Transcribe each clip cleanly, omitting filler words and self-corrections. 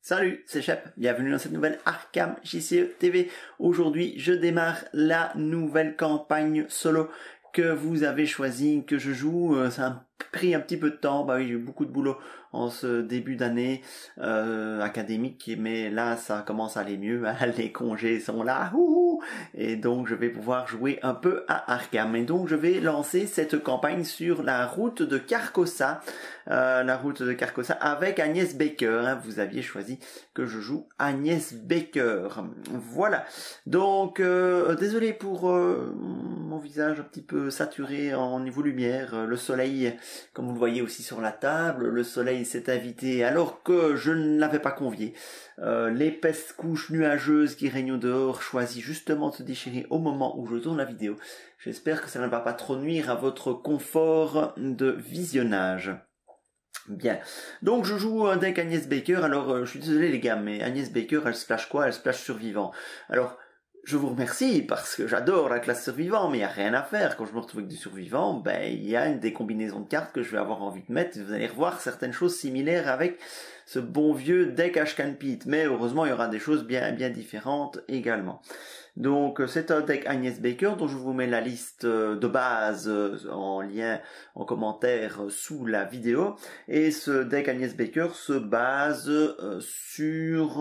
Salut, c'est Shep, bienvenue dans cette nouvelle Arkham JCE TV. Aujourd'hui, je démarre la nouvelle campagne solo que vous avez choisi, que je joue. Ça a pris un petit peu de temps, bah oui, j'ai eu beaucoup de boulot en ce début d'année académique, mais là, ça commence à aller mieux, hein. Les congés sont là, et donc je vais pouvoir jouer un peu à Arkham. Et donc je vais lancer cette campagne sur la route de Carcosa, avec Agnès Baker, hein. Vous aviez choisi que je joue Agnès Baker. Voilà. Donc désolé pour mon visage un petit peu saturé en niveau lumière. Le soleil, comme vous le voyez aussi sur la table, le soleil s'est invité alors que je ne l'avais pas convié. L'épaisse couche nuageuse qui règne dehors choisit justement de se déchirer au moment où je tourne la vidéo. J'espère que ça ne va pas trop nuire à votre confort de visionnage. Bien, donc je joue un deck Agnès Baker. Alors je suis désolé les gars, mais Agnès Baker, elle splash quoi? Elle splash survivant. Alors je vous remercie parce que j'adore la classe survivant, mais il n'y a rien à faire. Quand je me retrouve avec du survivant, ben il y a des combinaisons de cartes que je vais avoir envie de mettre. Vous allez revoir certaines choses similaires avec ce bon vieux deck Ashcan Pete, mais heureusement il y aura des choses bien différentes également. Donc c'est un deck Agnès Baker dont je vous mets la liste de base en lien en commentaire sous la vidéo. Et ce deck Agnès Baker se base sur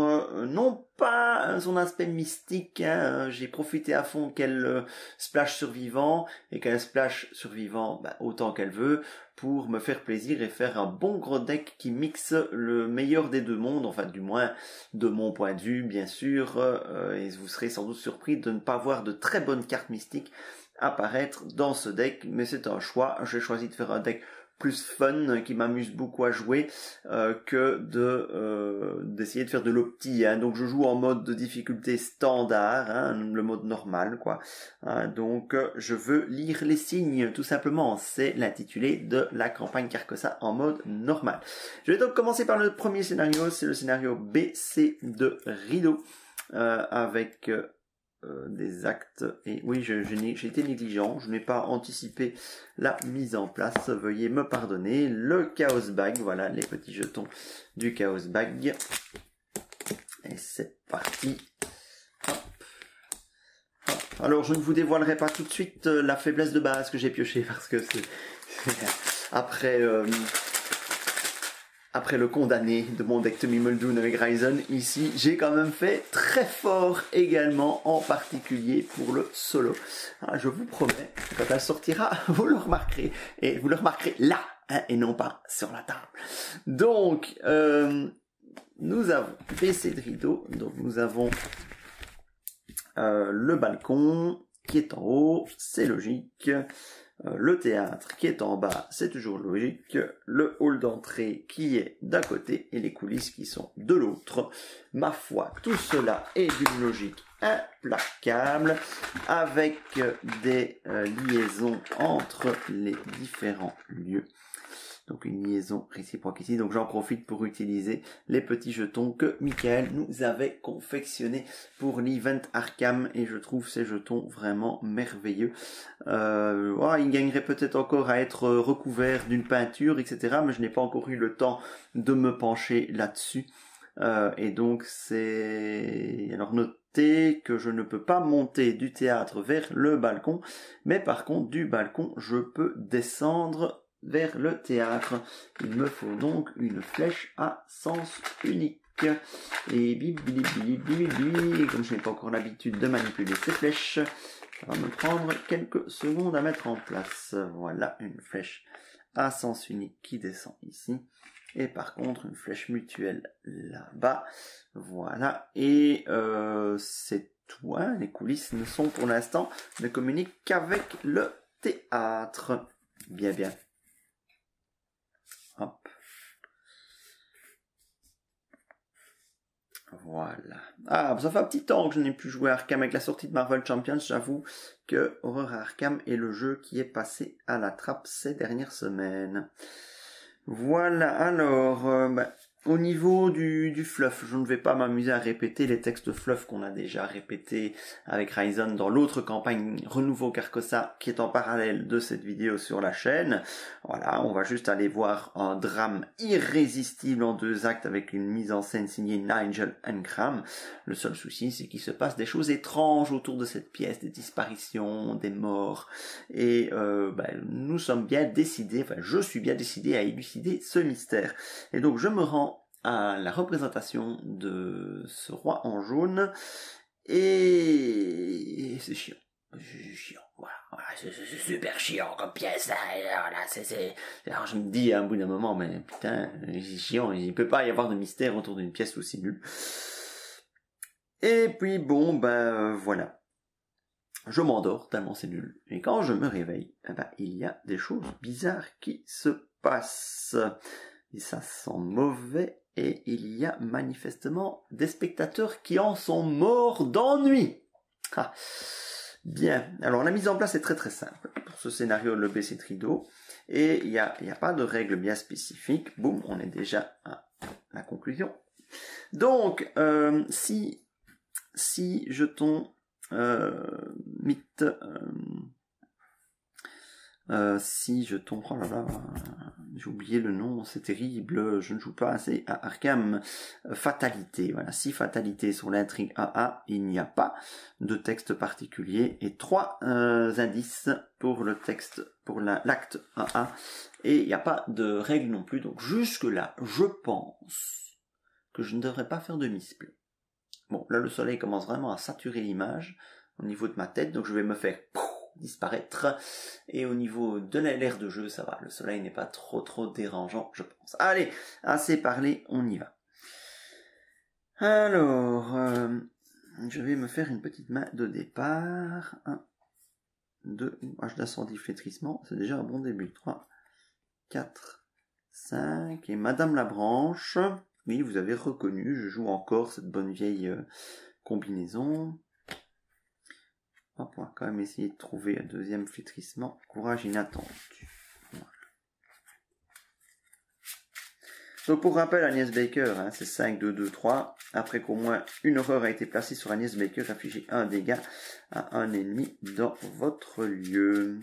non pas son aspect mystique, hein. J'ai profité à fond qu'elle splash survivant et qu'elle splash survivant autant qu'elle veut pour me faire plaisir et faire un bon gros deck qui mixe le meilleur des deux mondes, enfin du moins de mon point de vue bien sûr, et vous serez sans doute surpris de ne pas voir de très bonnes cartes mystiques apparaître dans ce deck, mais c'est un choix. J'ai choisi de faire un deck plus fun, qui m'amuse beaucoup à jouer, que d'essayer de faire de l'opti, hein. Donc je joue en mode de difficulté standard, hein, le mode normal quoi, hein. Donc je veux lire les signes tout simplement, c'est l'intitulé de la campagne Carcosa en mode normal. Je vais donc commencer par le premier scénario, c'est le scénario BC de Rideau, avec des actes, et oui j'ai été négligent, je n'ai pas anticipé la mise en place, veuillez me pardonner. Le Chaos Bag, voilà les petits jetons du Chaos Bag, et c'est parti. Hop. Hop. Alors je ne vous dévoilerai pas tout de suite la faiblesse de base que j'ai pioché, parce que c'est après le condamné de mon deck Tommy Muldoon avec Ryzen, ici, j'ai quand même fait très fort également, en particulier pour le solo. Ah, je vous promets, quand elle sortira, vous le remarquerez. Et vous le remarquerez là, hein, et non pas sur la table. Donc, nous avons BC de Rideau, donc nous avons le balcon qui est en haut, c'est logique. Le théâtre qui est en bas, c'est toujours logique. Le hall d'entrée qui est d'un côté et les coulisses qui sont de l'autre. Ma foi, tout cela est d'une logique implacable, avec des liaisons entre les différents lieux. Donc une liaison réciproque ici. Donc j'en profite pour utiliser les petits jetons que Michael nous avait confectionnés pour l'event Arkham, et je trouve ces jetons vraiment merveilleux. Il gagnerait peut-être encore à être recouvert d'une peinture, etc. Mais je n'ai pas encore eu le temps de me pencher là-dessus. Et donc c'est... Alors notez que je ne peux pas monter du théâtre vers le balcon, mais par contre du balcon je peux descendre vers le théâtre. Il me faut donc une flèche à sens unique. Et comme je n'ai pas encore l'habitude de manipuler ces flèches, ça va me prendre quelques secondes à mettre en place. Voilà, une flèche à sens unique qui descend ici. Et par contre, une flèche mutuelle là-bas. Voilà, et c'est tout, hein. Les coulisses ne sont pour l'instant, ne communiquent qu'avec le théâtre. Bien. Hop. Voilà. Ah, ça fait un petit temps que je n'ai plus joué à Arkham avec la sortie de Marvel Champions. J'avoue que Horror Arkham est le jeu qui est passé à la trappe ces dernières semaines. Voilà, alors, Au niveau du fluff, je ne vais pas m'amuser à répéter les textes fluff qu'on a déjà répétés avec Ryzen dans l'autre campagne Renouveau Carcosa qui est en parallèle de cette vidéo sur la chaîne. Voilà, on va juste aller voir un drame irrésistible en 2 actes avec une mise en scène signée Nigel Enkram. Le seul souci, c'est qu'il se passe des choses étranges autour de cette pièce, des disparitions, des morts. Et nous sommes bien décidés, enfin je suis bien décidé à élucider ce mystère. Et donc je me rends à la représentation de ce roi en jaune et c'est chiant. C'est chiant. Voilà, c'est super chiant comme pièce. Voilà, alors je me dis à un bout d'un moment, mais putain, c'est chiant, il peut pas y avoir de mystère autour d'une pièce aussi nulle. Et puis bon, voilà. Je m'endors tellement c'est nul. Et quand je me réveille, il y a des choses bizarres qui se passent. Et ça sent mauvais. Et il y a manifestement des spectateurs qui en sont morts d'ennui. Ah. Bien. Alors la mise en place est très très simple. Pour ce scénario, le BC Trido. Et il n'y a pas de règles bien spécifiques. Boum, on est déjà à la conclusion. Donc, si jetons mythe... si jetons... Oh là là... J'ai oublié le nom, c'est terrible, je ne joue pas assez à Arkham. Fatalité, voilà, 6 fatalités sur l'intrigue AA, il n'y a pas de texte particulier, et 3 indices pour le texte, pour l'acte AA, et il n'y a pas de règle non plus, donc jusque là, je pense que je ne devrais pas faire de misplay. Bon, là le soleil commence vraiment à saturer l'image au niveau de ma tête, donc je vais me faire disparaître, et au niveau de l'air de jeu ça va, le soleil n'est pas trop dérangeant je pense. Allez, assez parlé, on y va. Alors je vais me faire une petite main de départ. 1, 2, H d'incendie flétrissement, c'est déjà un bon début. 3, 4, 5, et Madame la Branche, oui vous avez reconnu, je joue encore cette bonne vieille combinaison. On va quand même essayer de trouver un deuxième flétrissement. Courage inattendu. Voilà. Donc pour rappel, Agnès Baker, c'est 5, 2, 2, 3. Après qu'au moins une horreur a été placée sur Agnès Baker, infligez un dégât à un ennemi dans votre lieu.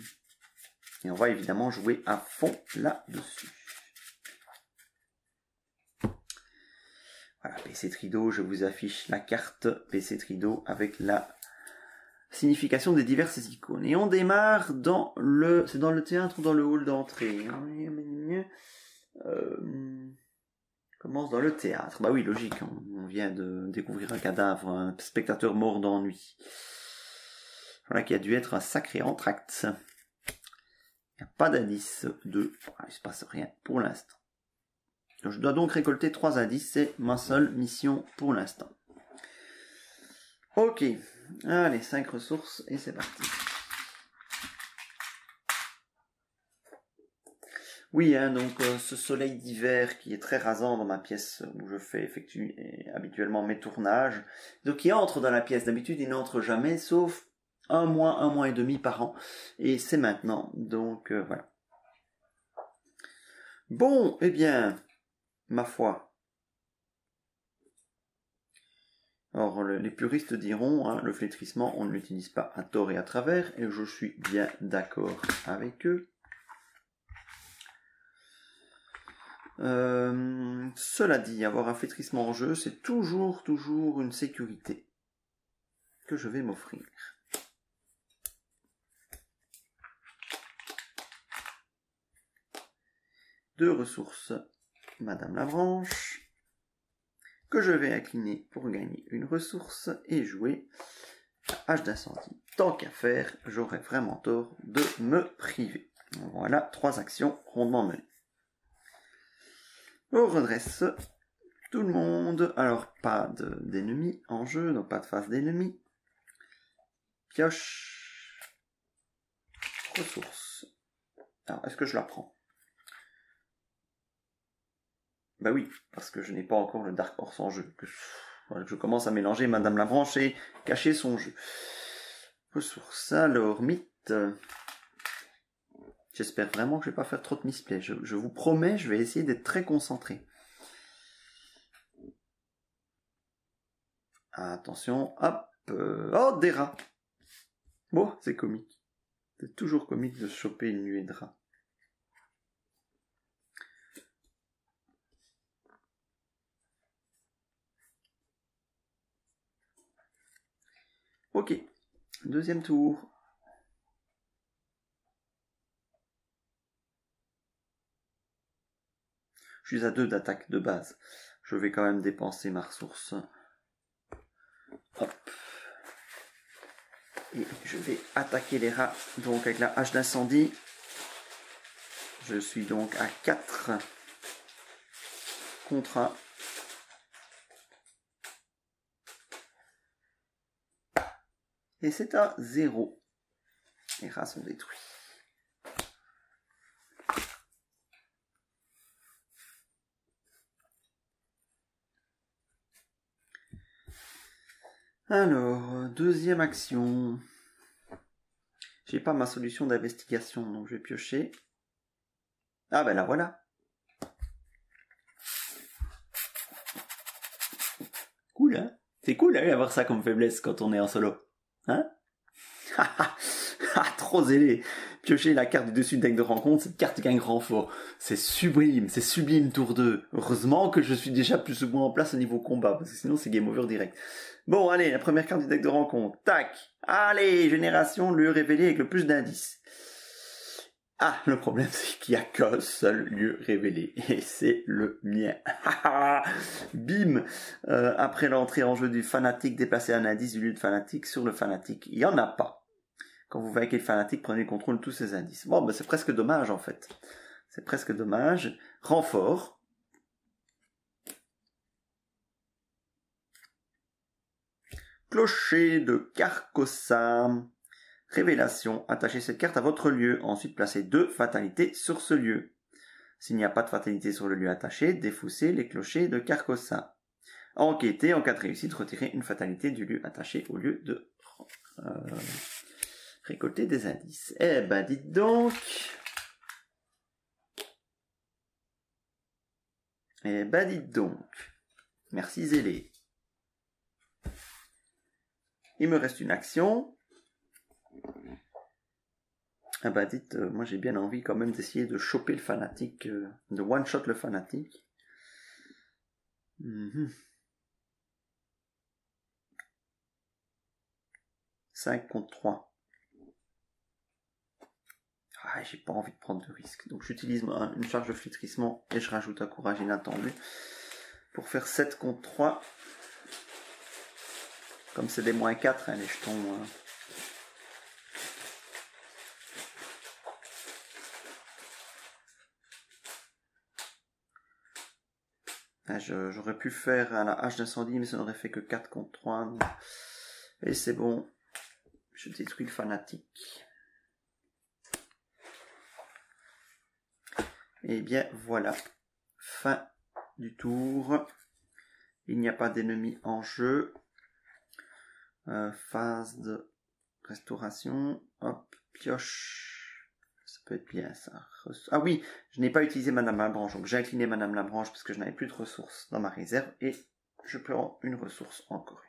Et on va évidemment jouer à fond là-dessus. Voilà, PC Trido, je vous affiche la carte PC Trido avec la signification des diverses icônes. Et on démarre dans le... C'est dans le théâtre ou dans le hall d'entrée? Commence dans le théâtre. Bah oui, logique. On vient de découvrir un cadavre, un spectateur mort d'ennui. Voilà qui a dû être un sacré entracte. Il n'y a pas d'indice de... Il ne se passe rien pour l'instant. Je dois donc récolter 3 indices. C'est ma seule mission pour l'instant. Ok. Allez, 5 ressources et c'est parti. Oui, donc ce soleil d'hiver qui est très rasant dans ma pièce où je fais effectuer habituellement mes tournages. Donc il entre dans la pièce. D'habitude, il n'entre jamais, sauf un mois et demi par an. Et c'est maintenant. Donc voilà. Bon, eh bien, ma foi. Or, les puristes diront, le flétrissement, on ne l'utilise pas à tort et à travers, et je suis bien d'accord avec eux. Cela dit, avoir un flétrissement en jeu, c'est toujours une sécurité que je vais m'offrir. Deux ressources, Madame la Branche, que je vais incliner pour gagner une ressource et jouer à H d'incendie. Tant qu'à faire, j'aurais vraiment tort de me priver. Voilà, 3 actions rondement menées. On redresse tout le monde. Alors, pas d'ennemis en jeu, donc pas de phase d'ennemis. Pioche. Ressources. Alors, est-ce que je la prends? Bah oui, parce que je n'ai pas encore le Dark Horse en jeu. Je commence à mélanger Madame la Branche et cacher son jeu. Ressources. Alors, mythe. J'espère vraiment que je ne vais pas faire trop de misplay. Je vous promets, je vais essayer d'être très concentré. Attention, hop. Oh, des rats. Bon, c'est comique. C'est toujours comique de choper une nuée de rats. Ok, deuxième tour. Je suis à 2 d'attaque de base. Je vais quand même dépenser ma ressource. Hop. Et je vais attaquer les rats donc avec la hache d'incendie. Je suis donc à 4 contre 1. Et c'est à 0. Les rats sont détruits. Alors, deuxième action. J'ai pas ma solution d'investigation, donc je vais piocher. Ah ben la voilà. Cool, hein? C'est cool d'avoir ça comme faiblesse quand on est en solo. Hein? Trop zélé. Piocher la carte du dessus du deck de rencontre, cette carte gagne renfort. C'est sublime tour 2. Heureusement que je suis déjà plus ou moins en place au niveau combat, parce que sinon c'est game over direct. Bon, allez, la première carte du deck de rencontre. Tac. Allez, génération, lieu révélé avec le plus d'indices. Ah, le problème c'est qu'il n'y a qu'un seul lieu révélé, et c'est le mien. Bim. Après l'entrée en jeu du fanatique, déplacez un indice du lieu de fanatique sur le fanatique. Il n'y en a pas. Quand vous vainquez le fanatique, prenez le contrôle de tous ces indices. Bon, ben c'est presque dommage en fait. C'est presque dommage. Renfort. Clocher de Carcosa. Révélation. Attachez cette carte à votre lieu. Ensuite, placez 2 fatalités sur ce lieu. S'il n'y a pas de fatalité sur le lieu attaché, défaussez les clochers de Carcosa. Enquêtez. En cas de réussite, retirez une fatalité du lieu attaché au lieu de récolter des indices. Eh ben, dites donc. Eh ben, dites donc. Merci Zélé. Il me reste une action. Ah bah dites, moi j'ai bien envie quand même d'essayer de choper le fanatique, de one-shot le fanatique. 5 contre 3. Ah, j'ai pas envie de prendre de risque. Donc j'utilise une charge de flétrissement et je rajoute un courage inattendu pour faire 7 contre 3. Comme c'est des moins 4, hein, les jetons. J'aurais pu faire à la hache d'incendie, mais ça n'aurait fait que 4 contre 3. Donc... Et c'est bon. Je détruis le fanatique. Et bien voilà. Fin du tour. Il n'y a pas d'ennemis en jeu. Phase de restauration. Hop, pioche. Ça peut être bien ça. Ah oui, je n'ai pas utilisé Madame Labranche. Donc j'ai incliné Madame Labranche parce que je n'avais plus de ressources dans ma réserve. Et je prends une ressource encore.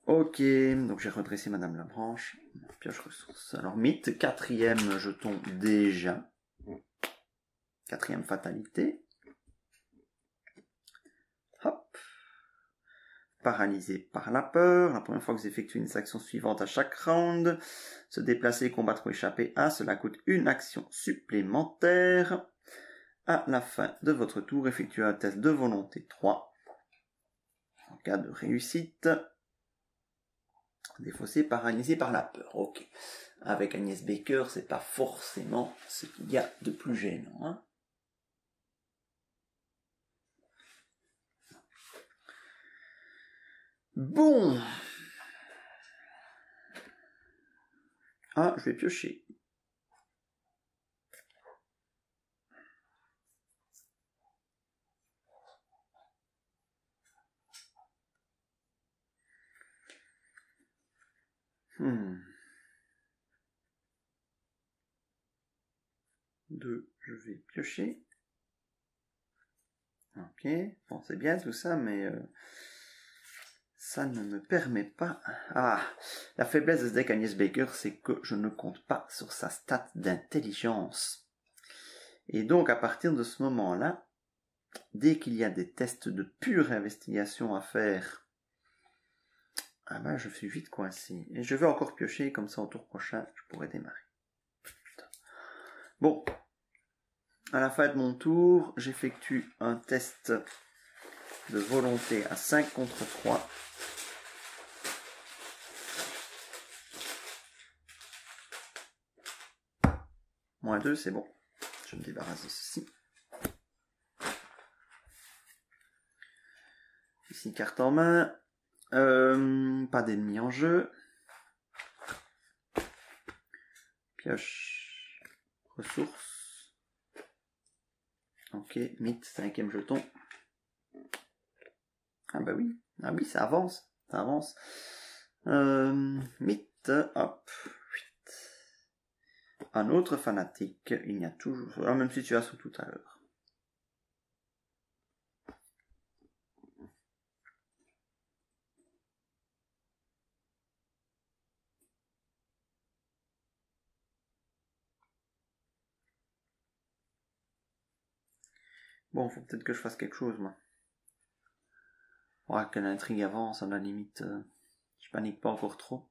Ok, donc j'ai redressé Madame Labranche. Pioche ressources. Alors mythe, 4e jeton déjà. 4e fatalité. Hop. Paralysé par la peur. La première fois que vous effectuez une action suivante à chaque round. Se déplacer, combattre ou échapper à. Cela coûte une action supplémentaire. À la fin de votre tour, effectuez un test de volonté 3. En cas de réussite. Défaussé, paralysé par la peur. Ok. Avec Agnès Baker, c'est pas forcément ce qu'il y a de plus gênant. Hein. Bon. Ah, je vais piocher. Deux, je vais piocher. Ok, bon c'est bien tout ça, mais Ça ne me permet pas... Ah, la faiblesse de ce deck Agnès Baker, c'est que je ne compte pas sur sa stat d'intelligence. Et donc, à partir de ce moment-là, dès qu'il y a des tests de pure investigation à faire, ah ben, je suis vite coincé. Et je vais encore piocher, comme ça, au tour prochain, je pourrai démarrer. Bon. À la fin de mon tour, j'effectue un test de volonté à 5 contre 3. Moins 2, c'est bon. Je me débarrasse de ceci. Ici, carte en main. Pas d'ennemis en jeu. Pioche. Ressources. Ok, mythe, 5e jeton. Ah bah oui. Ah oui, ça avance. Ça avance. Mythe, hop. Un autre fanatique. Il y a toujours la même situation tout à l'heure. Bon, faut peut-être que je fasse quelque chose, moi. Ouais, que l'intrigue avance, à la limite, je panique pas encore trop.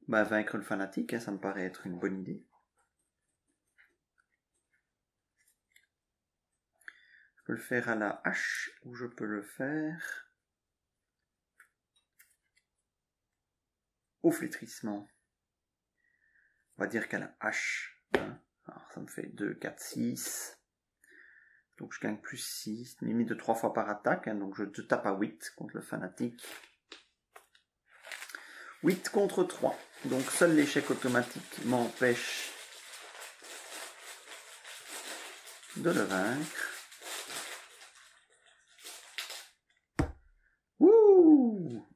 Bah, vaincre le fanatique, hein, ça me paraît être une bonne idée. Je peux le faire à la hache, ou je peux le faire au flétrissement. On va dire qu'à la hache. Hein. Alors, ça me fait 2, 4, 6. Donc je gagne plus 6, une limite de 3 fois par attaque, hein, donc je tape à 8 contre le fanatique. 8 contre 3, donc seul l'échec automatique m'empêche de le vaincre. Wouh!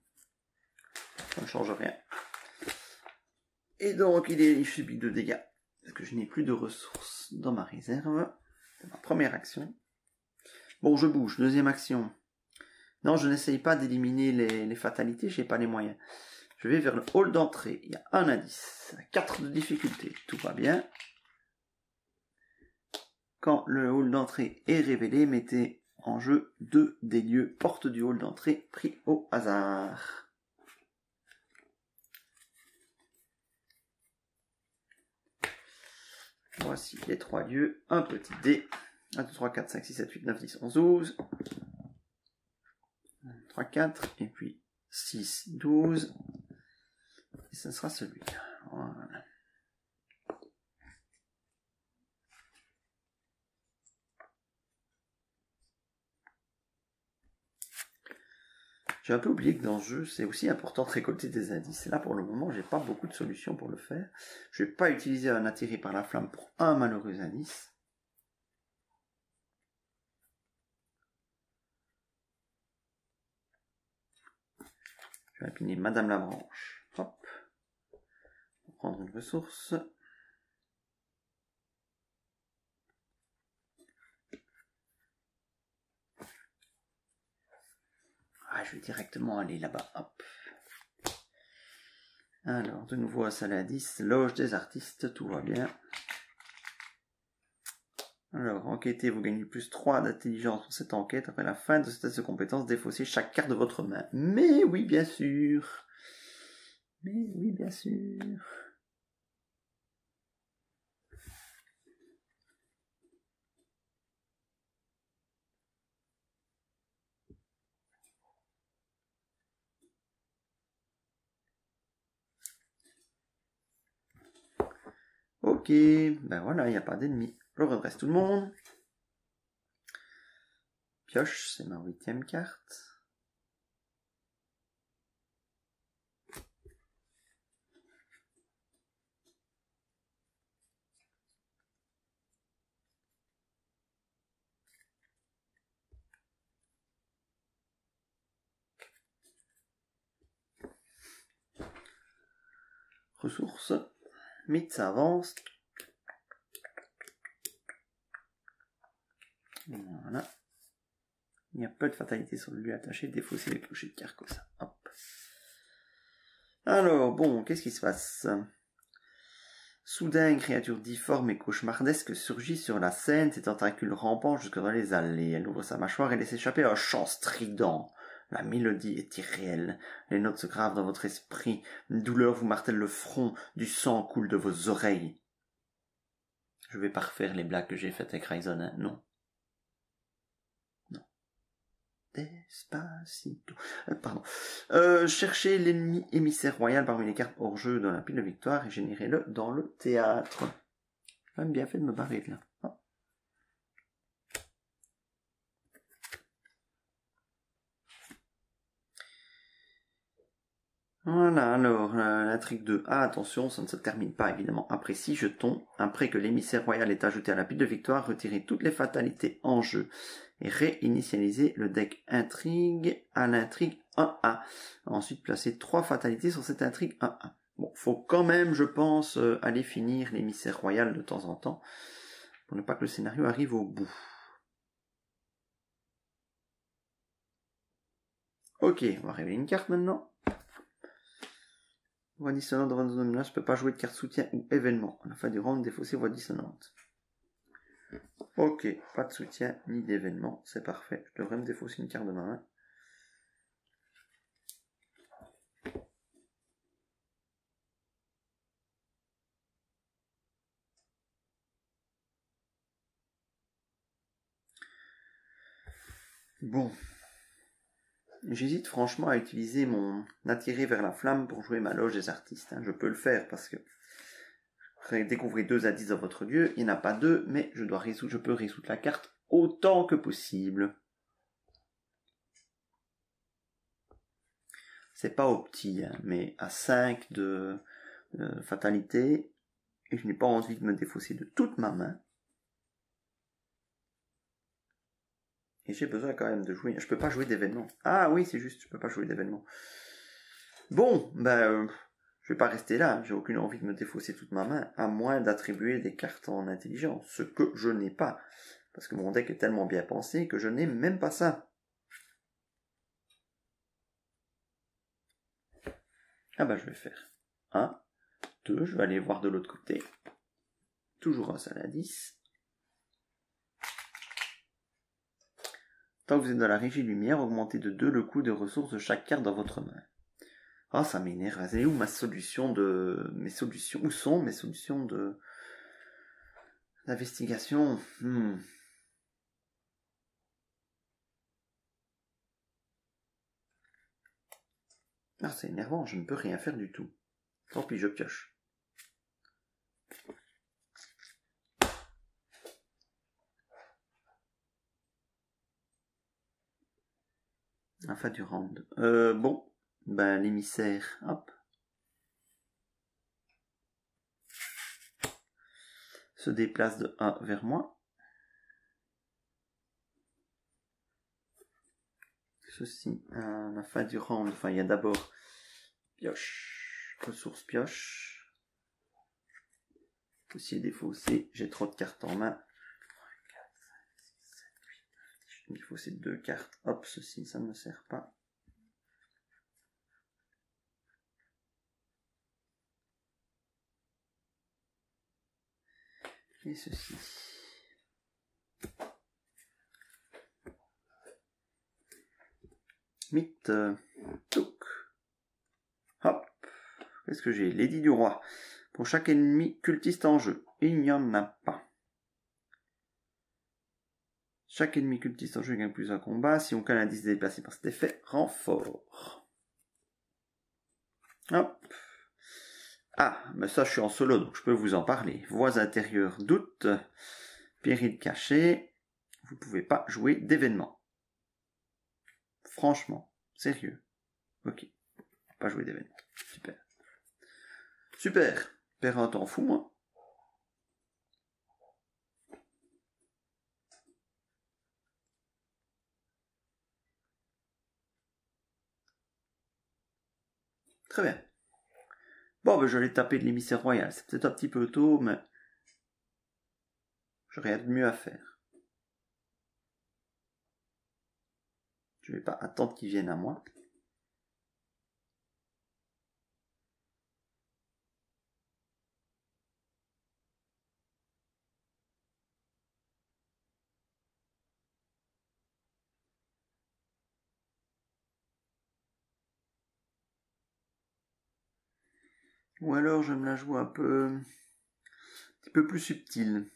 Ça ne change rien. Et donc il subit 2 dégâts, parce que je n'ai plus de ressources dans ma réserve. C'est ma première action. Bon, je bouge. Deuxième action. Non, je n'essaye pas d'éliminer les fatalités, j'ai pas les moyens. Je vais vers le hall d'entrée. Il y a un indice. 4 de difficulté. Tout va bien. Quand le hall d'entrée est révélé, mettez en jeu 2 des lieux portes du hall d'entrée pris au hasard. Voici les 3 lieux. Un petit dé. 1, 2, 3, 4, 5, 6, 7, 8, 9, 10, 11, 12. 3, 4. Et puis 6, 12. Et ce sera celui-là. Voilà. J'ai un peu oublié que dans ce jeu, c'est aussi important de récolter des indices. Et là, pour le moment, j'ai pas beaucoup de solutions pour le faire. Je vais pas utiliser un attiré par la flamme pour un malheureux indice. Je vais appuyer Madame la Branche. Hop. On va prendre une ressource. Ah, je vais directement aller là-bas. Hop. Alors, de nouveau à salle à 10. Loge des artistes, tout va bien. Alors, enquêtez, vous gagnez plus 3 d'intelligence pour cette enquête. Après la fin de ce test de compétence, défaussez chaque carte de votre main. Mais oui, bien sûr. Mais oui, bien sûr. Ok, ben voilà, il n'y a pas d'ennemi. Je redresse tout le monde. Pioche, c'est ma 8e carte. Ressources. Mythe, ça avance. Voilà. Il y a peu de fatalité sur le lieu attaché, défausser les clochers de Carcosa. Hop. Alors, bon, qu'est-ce qui se passe? Soudain, une créature difforme et cauchemardesque surgit sur la scène, ses tentacules rampant jusque dans les allées. Elle ouvre sa mâchoire et laisse échapper un chant strident. La mélodie est irréelle. Les notes se gravent dans votre esprit. Une douleur vous martèle le front. Du sang coule de vos oreilles. Je vais pas refaire les blagues que j'ai faites avec Ryzen, hein. Non. Despacito. Pardon. Cherchez l'ennemi émissaire royal parmi les cartes hors jeu dans la pile de victoire et générez-le dans le théâtre. J'ai quand même bien fait de me barrer de là. Oh. Voilà, alors, l'intrigue de A, attention, ça ne se termine pas évidemment après 6 jetons. Après que l'émissaire royal est ajouté à la pile de victoire, retirez toutes les fatalités en jeu et réinitialisez le deck intrigue à l'intrigue 1A. Ensuite, placez 3 fatalités sur cette intrigue 1A. Bon, faut quand même, je pense, aller finir l'émissaire royal de temps en temps, pour ne pas que le scénario arrive au bout. Ok, on va révéler une carte maintenant. Voix dissonante dans votre zone de menace, je ne peux pas jouer de carte soutien ou événement. À la fin du round, défausser voix dissonante. Ok, pas de soutien ni d'événement, c'est parfait. Je devrais me défausser une carte de ma main. Bon. J'hésite franchement à utiliser mon attiré vers la flamme pour jouer ma loge des artistes. Je peux le faire parce que découvrez 2 indices dans votre lieu. Il n'y en a pas 2, mais je peux résoudre la carte autant que possible. C'est pas au petit, mais à 5 de fatalité. Et je n'ai pas envie de me défausser de toute ma main. Et j'ai besoin quand même de jouer. Je peux pas jouer d'événement. Ah oui, c'est juste, je peux pas jouer d'événement. Bon, je vais pas rester là. J'ai aucune envie de me défausser toute ma main, à moins d'attribuer des cartes en intelligence. Ce que je n'ai pas. Parce que mon deck est tellement bien pensé que je n'ai même pas ça. Ah bah je vais faire 1, 2, je vais aller voir de l'autre côté. Toujours un seul indice. Tant que vous êtes dans la régie lumière, augmentez de 2 le coût de ressources de chaque carte dans votre main. Ah, ça m'énerve. C'est où ma solution de... Où sont mes solutions de... d'investigation? Ah, c'est énervant, je ne peux rien faire du tout. Tant pis, je pioche. La fin du round. Bon, l'émissaire, hop. Se déplace de 1 vers moi. Ceci, à la fin du round, il y a d'abord pioche, ressource pioche. Ceci est défaussé, j'ai trop de cartes en main. 4, 5, 6, 7, 8, 9, 10. Il faut ces 2 cartes. Hop, ceci, ça ne me sert pas. Et ceci. Mythe. Touk. Hop. Qu'est-ce que j'ai? L'édit du roi. Pour chaque ennemi cultiste en jeu. Il n'y en a pas. Chaque ennemi cultiste en jeu gagne plus un combat. Si aucun indice est déplacé par cet effet, renfort. Hop. Ah, mais ça je suis en solo, donc je peux vous en parler. Voix intérieure, doute. Péril caché. Vous ne pouvez pas jouer d'événement. Franchement, sérieux. Ok. Pas jouer d'événement. Super. Super. Perds un temps fou, moi. Très bien. Bon, je vais taper de l'émissaire royal. C'est peut-être un petit peu tôt, mais j'aurais rien de mieux à faire. Je ne vais pas attendre qu'ils viennent à moi. Ou alors je me la joue un petit peu plus subtile.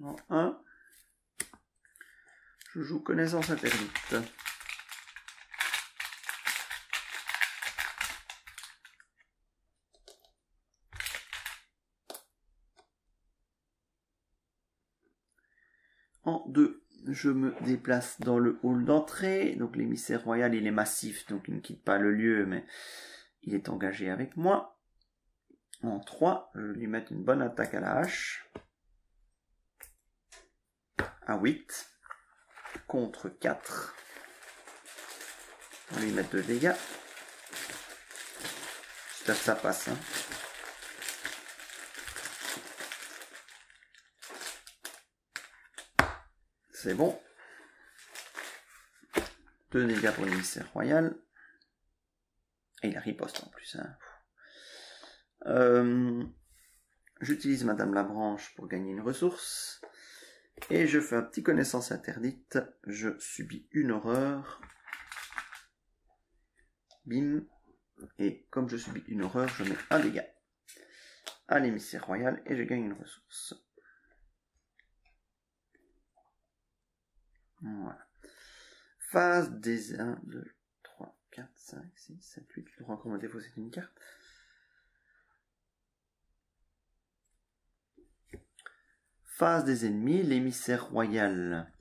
En 1, je joue connaissance interdite. En 2, je me déplace dans le hall d'entrée. Donc l'émissaire royal, il est massif, donc il ne quitte pas le lieu, mais il est engagé avec moi. En 3, je vais lui mettre une bonne attaque à la hache. À 8. Contre 4. On va lui mettre 2 dégâts. J'espère que ça passe. Hein. C'est bon. 2 dégâts pour l'émissaire royal. Et il a riposte en plus. Hein. J'utilise Madame Labranche pour gagner une ressource. Et je fais un petit connaissance interdite. Je subis une horreur. Bim. Et comme je subis une horreur, je mets un dégât à l'émissaire royal et je gagne une ressource. Voilà. Phase des 1, 2, 3, 4, 5, 6, 7, 8. Je dois encore me défausser d'une carte. Phase des ennemis. L'émissaire royal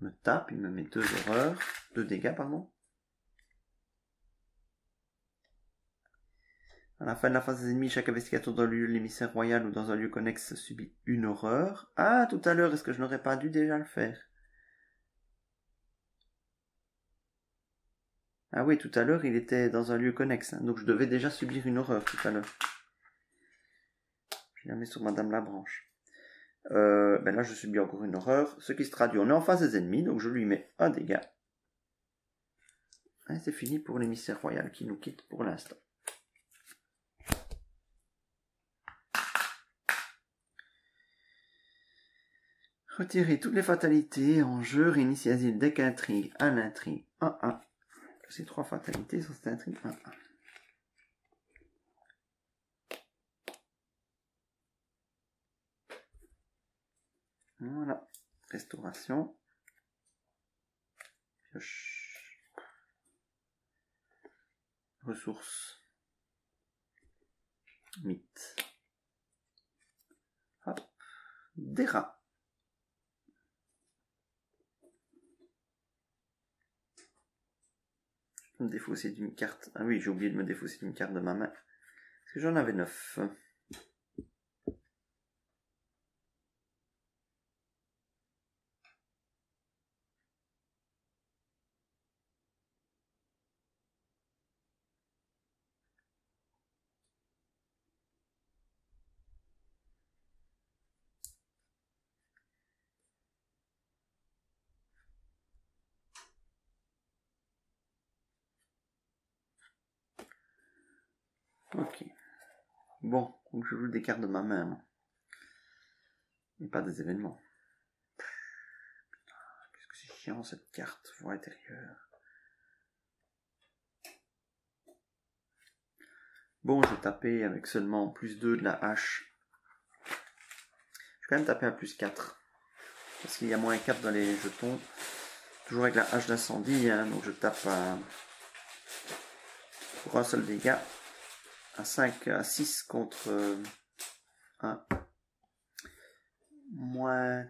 me tape. Il me met 2 horreurs. 2 dégâts, pardon. À la fin de la phase des ennemis, chaque investigateur dans le lieu de l'émissaire royal ou dans un lieu connexe subit une horreur. Ah, tout à l'heure, est-ce que je n'aurais pas dû déjà le faire? Ah oui, tout à l'heure, il était dans un lieu connexe. Hein, donc je devais déjà subir une horreur tout à l'heure. Je la mets sur Madame Labranche. Ben là, je subis encore une horreur. Ce qui se traduit, on est en face des ennemis, donc je lui mets un dégât. Et c'est fini pour l'émissaire royal qui nous quitte pour l'instant. Retirer toutes les fatalités en jeu, réinitier asile deck intrigue à l'intrigue 1-1. Ces 3 fatalités sur cette intrigue 1-1. Voilà. Restauration. Pioche. Ressources. Mythe. Hop. Des rats. Je peux me défausser d'une carte. Ah oui, j'ai oublié de me défausser d'une carte de ma main. Parce que j'en avais 9. Ok. Bon, donc je joue des cartes de ma main. Et pas des événements. Qu'est-ce que c'est chiant cette carte, voie intérieure. Bon, je vais taper avec seulement plus 2 de la hache. Je vais quand même taper à plus 4. Parce qu'il y a moins 4 dans les jetons. Toujours avec la hache d'incendie, hein, donc je tape pour un seul dégât. À 5, à 6 contre 1. Moins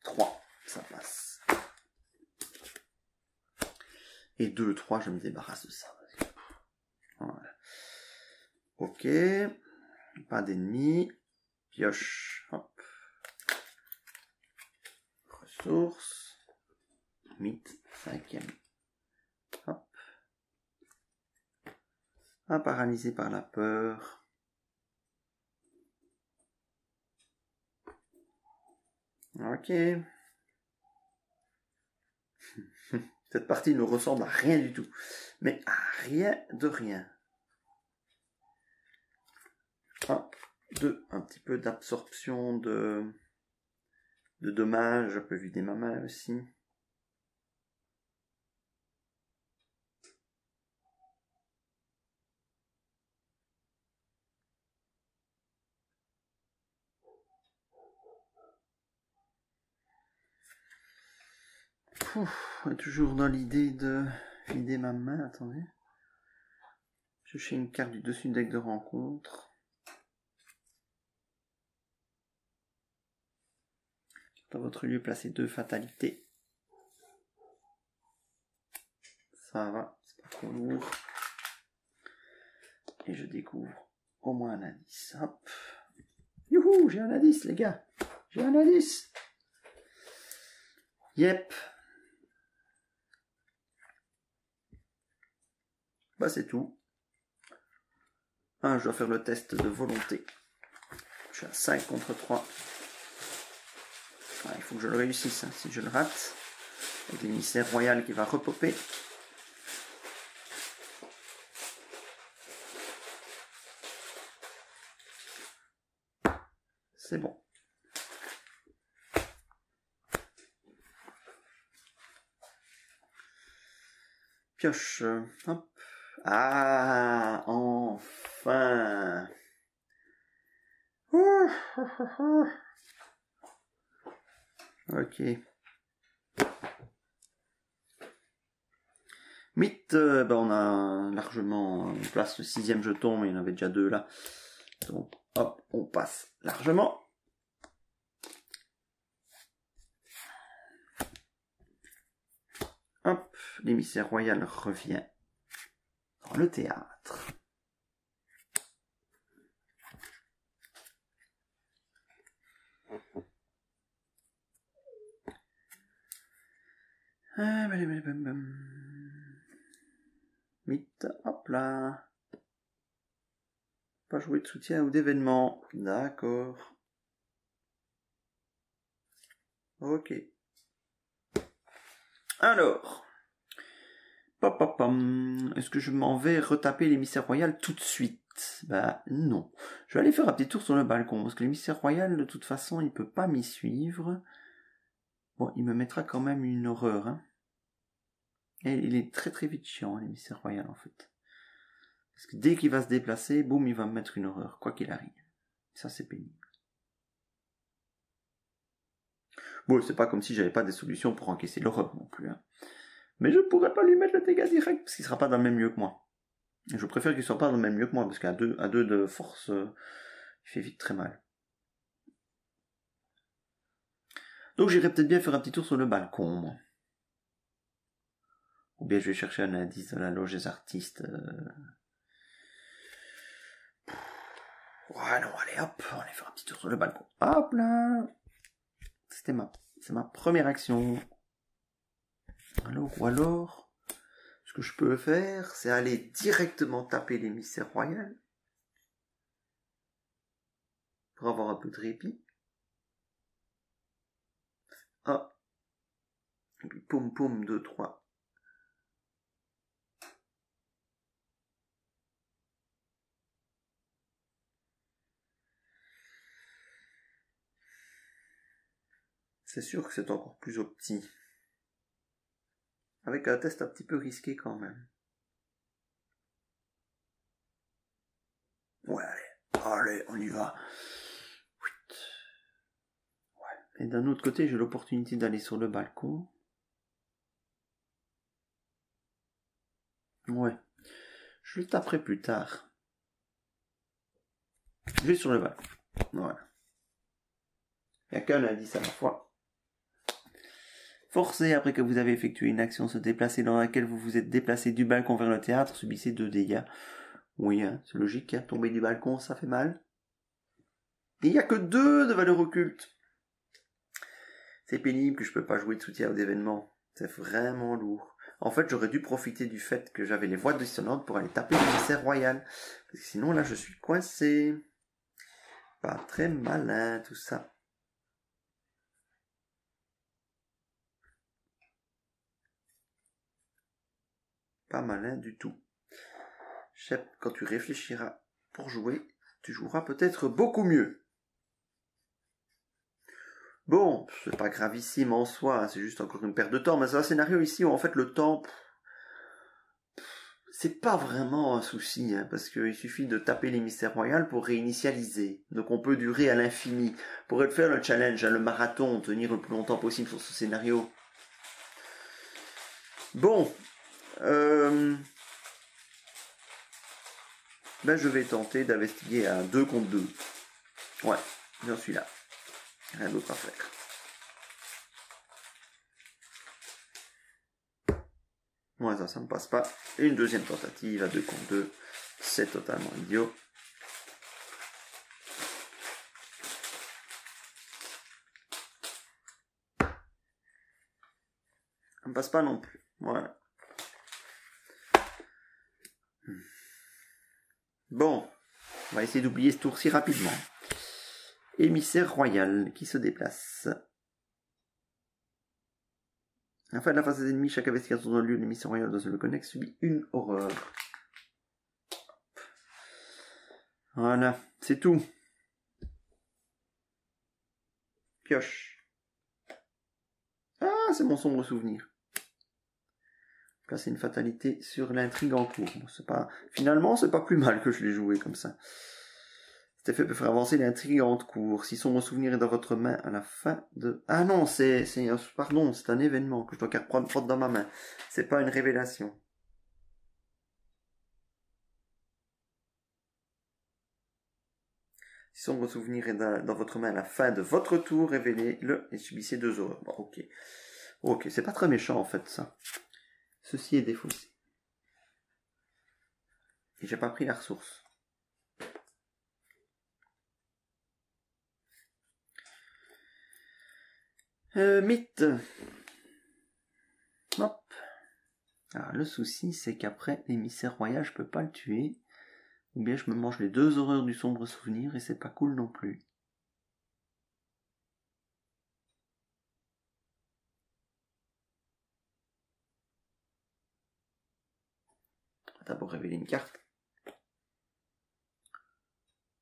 3, ça passe. Et 2, 3, je me débarrasse de ça. Voilà. Ok. Pas d'ennemis. Pioche. Hop. Ressources. Mythe. 5e. paralysé par la peur. Ok. Cette partie ne ressemble à rien du tout. Mais à rien de rien. 1, 2, un petit peu d'absorption de dommages. Je peux vider ma main aussi. On est toujours dans l'idée de vider ma main. Attendez. Je cherche une carte du dessus du deck de rencontre. Dans votre lieu, placez 2 fatalités. Ça va, c'est pas trop lourd. Et je découvre au moins un indice. Hop. Youhou, j'ai un indice, les gars. J'ai un indice. Yep. Bah, c'est tout. Je dois faire le test de volonté. Je suis à 5 contre 3. Il faut que je le réussisse. Si je le rate, avec l'émissaire royal qui va repopper. C'est bon. Pioche. Hop. Ah, enfin. Ok. Mythe, on a largement place le 6e jeton, mais il y en avait déjà 2 là. Donc, hop, on passe largement. Hop, l'émissaire royal revient dans le théâtre. Mythe, hop là. Pas jouer de soutien ou d'événement. D'accord. Ok. Alors. Est-ce que je m'en vais retaper l'émissaire royal tout de suite? Bah non. Je vais aller faire un petit tour sur le balcon, parce que l'émissaire royal, de toute façon, il peut pas m'y suivre. Bon, il me mettra quand même une horreur, hein. Et il est très très vite chiant, l'émissaire royal, en fait. Parce que dès qu'il va se déplacer, boum, il va me mettre une horreur, quoi qu'il arrive. Ça, c'est pénible. Bon, c'est pas comme si j'avais pas des solutions pour encaisser l'horreur non plus, hein. Mais je pourrais pas lui mettre le dégât direct, parce qu'il sera pas dans le même lieu que moi. Et je préfère qu'il soit pas dans le même lieu que moi, parce qu'à 2 de force, il fait vite très mal. Donc j'irai peut-être bien faire un petit tour sur le balcon, moi. Ou bien je vais chercher un indice dans la loge des artistes. Ouais, non, allez, hop, on va aller faire un petit tour sur le balcon. Hop là. C'est ma première action. Alors, ce que je peux faire, c'est aller directement taper l'émissaire royal. Pour avoir un peu de répit. Ah. Et puis poum poum, 2, 3. C'est sûr que c'est encore plus opti. Avec un test un petit peu risqué quand même. Ouais, allez, on y va. Ouais. Et d'un autre côté, j'ai l'opportunité d'aller sur le balcon. Ouais. Je le taperai plus tard. Je vais sur le balcon. Voilà. Il n'y a qu'un indice à la fois. Forcez, après que vous avez effectué une action se déplacer dans laquelle vous vous êtes déplacé du balcon vers le théâtre, subissez 2 dégâts. Oui, hein, c'est logique, hein, tomber du balcon, ça fait mal. Et il n'y a que 2 de valeur occulte. C'est pénible que je peux pas jouer de soutien aux événements. C'est vraiment lourd. En fait, j'aurais dû profiter du fait que j'avais les voies dissonantes pour aller taper l'émissaire royal. Parce que sinon, là, je suis coincé. Pas très malin, tout ça. Pas malin du tout. Shep, quand tu réfléchiras pour jouer, tu joueras peut-être beaucoup mieux. Bon, c'est pas gravissime en soi, c'est juste encore une perte de temps, mais c'est un scénario ici où en fait le temps, c'est pas vraiment un souci, hein, parce qu'il suffit de taper l'émissaire royal pour réinitialiser. Donc on peut durer à l'infini. Pour faire le challenge, hein, le marathon, tenir le plus longtemps possible sur ce scénario. Bon, ben je vais tenter d'investiguer à 2 contre 2. Ouais, j'en suis là. Rien d'autre à faire. Ouais, ça ne passe pas. Et une deuxième tentative à 2 contre 2. C'est totalement idiot. Ça ne passe pas non plus. Voilà. Bon, on va essayer d'oublier ce tour-ci rapidement. Émissaire royal qui se déplace. À la fin de la phase des ennemis, chaque investigation dans le lieu de l'émissaire royal dans le connexe subit une horreur. Voilà, c'est tout. Pioche. Ah, c'est mon sombre souvenir. Placer une fatalité sur l'intrigue en cours. Bon, finalement, c'est pas plus mal que je l'ai joué comme ça. Cet effet peut faire avancer l'intrigue en cours. Si son souvenir est dans votre main à la fin de... Ah non, pardon, c'est un événement que je dois prendre dans ma main. C'est pas une révélation. Si son souvenir est dans votre main à la fin de votre tour, révélez-le et subissez 2 horreurs. Bon, ok. Ok, c'est pas très méchant en fait ça. Ceci est défaussé. Et j'ai pas pris la ressource. Mythe. Hop. Alors, le souci, c'est qu'après, l'émissaire royal, je peux pas le tuer. Ou bien je me mange les 2 horreurs du sombre souvenir et c'est pas cool non plus. On va d'abord révéler une carte.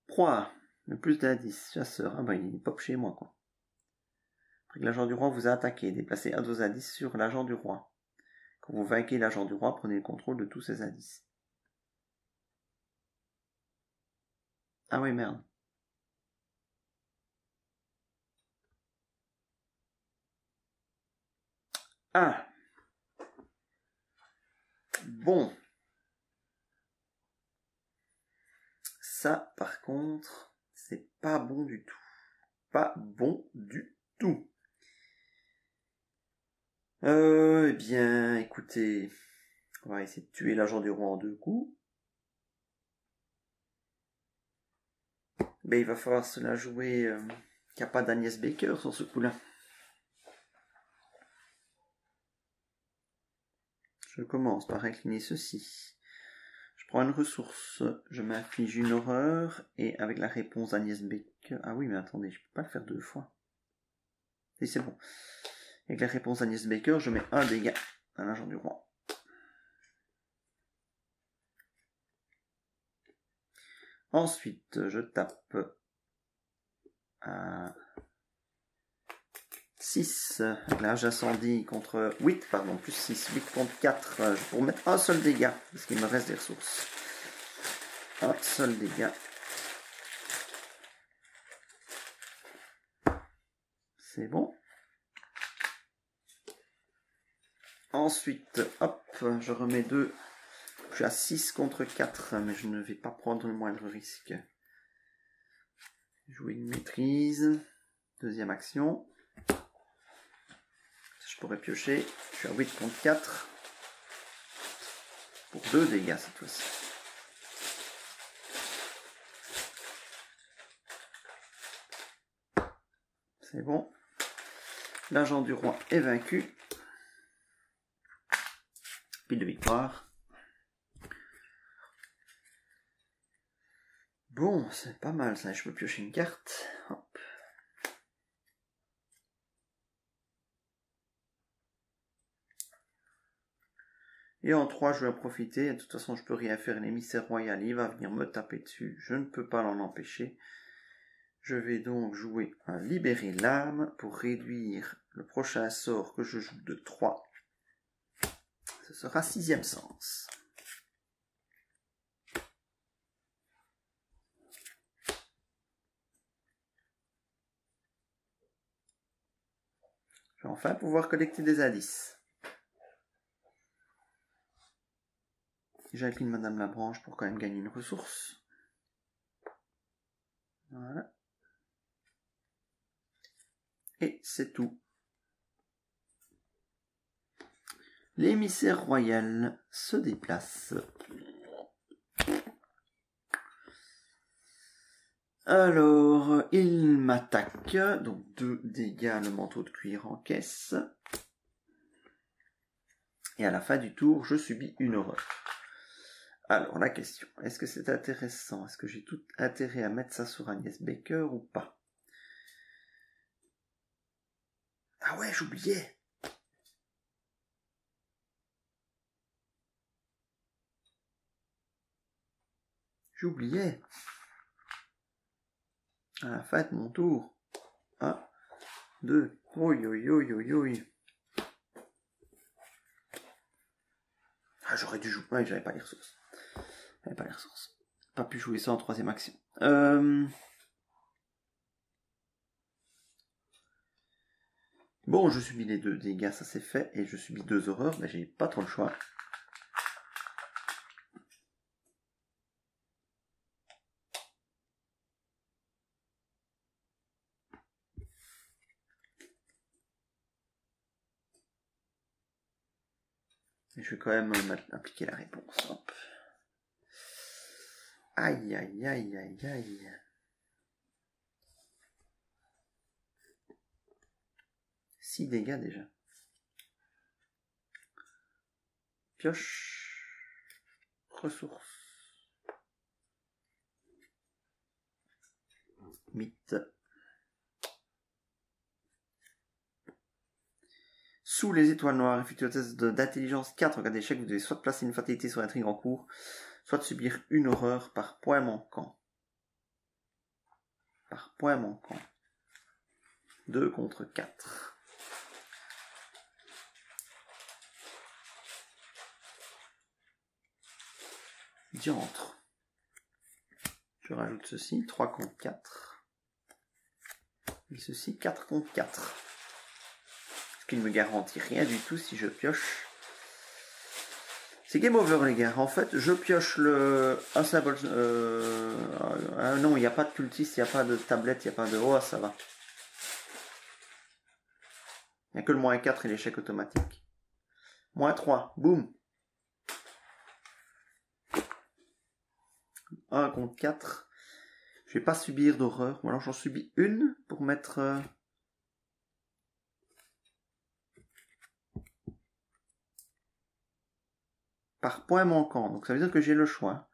Proie. Le plus d'indices. Chasseur. Ah bah il pop chez moi quoi. Après que l'agent du roi vous a attaqué, déplacez un de vos indices sur l'agent du roi. Quand vous vainquez l'agent du roi, prenez le contrôle de tous ces indices. Ah oui, merde. Ah. Bon. Ça, par contre, c'est pas bon du tout. Pas bon du tout. Eh bien, écoutez, on va essayer de tuer l'agent du roi en 2 coups. Ben, il va falloir se la jouer qu'il n'y a pas d'Agnès Baker sur ce coup-là. Je commence par incliner ceci. Je prends une ressource, je m'inflige une horreur, et avec la réponse d'Agnès Baker... Ah oui, mais attendez, je peux pas le faire 2 fois. Et c'est bon. Avec la réponse d'Agnès Baker, je mets 1 dégât à l'agent du roi. Ensuite, je tape à 6, là j'incendie contre 8, pardon, plus 6, 8 contre 4, pour mettre un seul dégât, parce qu'il me reste des ressources. Un seul dégât. C'est bon. Ensuite, hop, je remets 2. Je suis à 6 contre 4, mais je ne vais pas prendre le moindre risque. Jouer une maîtrise. Deuxième action. Je pourrais piocher. Je suis à 8 contre 4. Pour 2 dégâts cette fois-ci. C'est bon. L'agent du roi est vaincu. Pile de victoire. Bon, c'est pas mal ça, je peux piocher une carte. Hop. Et en 3, je vais en profiter. De toute façon, je peux rien faire. L'émissaire royal, il va venir me taper dessus. Je ne peux pas l'en empêcher. Je vais donc jouer un libérer l'âme pour réduire le prochain sort que je joue de 3. Ce sera 6e sens. Je vais enfin pouvoir collecter des indices. J'incline Madame Labranche pour quand même gagner une ressource. Voilà. Et c'est tout. L'émissaire royal se déplace. Alors, il m'attaque. Donc 2 dégâts, le manteau de cuir en caisse. Et à la fin du tour, je subis une horreur. Alors, la question, est-ce que c'est intéressant? Est-ce que j'ai tout intérêt à mettre ça sur Agnès Baker ou pas? Ah ouais, j'oubliais. J'oubliais. À la fin de mon tour. 1, 2, oi, oi, oi, oi, oi. Ah, j'aurais dû jouer. Ouais, j'avais pas les ressources. Pas pu jouer ça en 3e action. Bon, je subis les 2 dégâts, ça c'est fait. Et je subis 2 horreurs, mais j'ai pas trop le choix. Et je vais quand même appliquer la réponse. Hop. Aïe, aïe, aïe, aïe, aïe. 6 dégâts déjà. Pioche. Ressources. Mythe. Sous les étoiles noires, effectuez le test d'intelligence 4 en cas d'échec, vous devez soit placer une fatalité sur l'intrigue en cours, soit subir une horreur par point manquant. 2 contre 4. Diantre. Je rajoute ceci, 3 contre 4. Et ceci, 4 contre 4. Ce qui ne me garantit rien du tout si je pioche. C'est game over les gars. En fait, je pioche le... un symbole... non, il n'y a pas de cultiste, il n'y a pas de tablette, il n'y a pas de... Oh, ça va. Il n'y a que le moins 4 et l'échec automatique. Moins 3, boum. 1 contre 4. Je vais pas subir d'horreur. Ou alors j'en subis une pour mettre... par point manquant. Donc ça veut dire que j'ai le choix.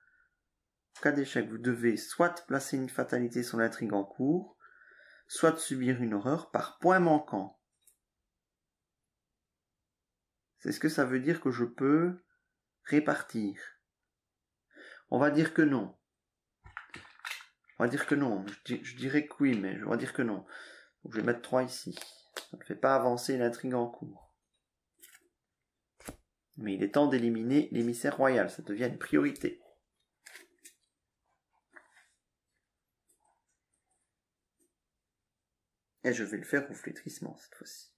En cas d'échec, vous devez soit placer une fatalité sur l'intrigue en cours, soit subir une horreur par point manquant. C'est ce que ça veut dire que je peux répartir. On va dire que non. Je dirais que oui, mais on va dire que non. Donc je vais mettre 3 ici. Ça ne fait pas avancer l'intrigue en cours. Mais il est temps d'éliminer l'émissaire royal. Ça devient une priorité. Et je vais le faire au flétrissement cette fois-ci.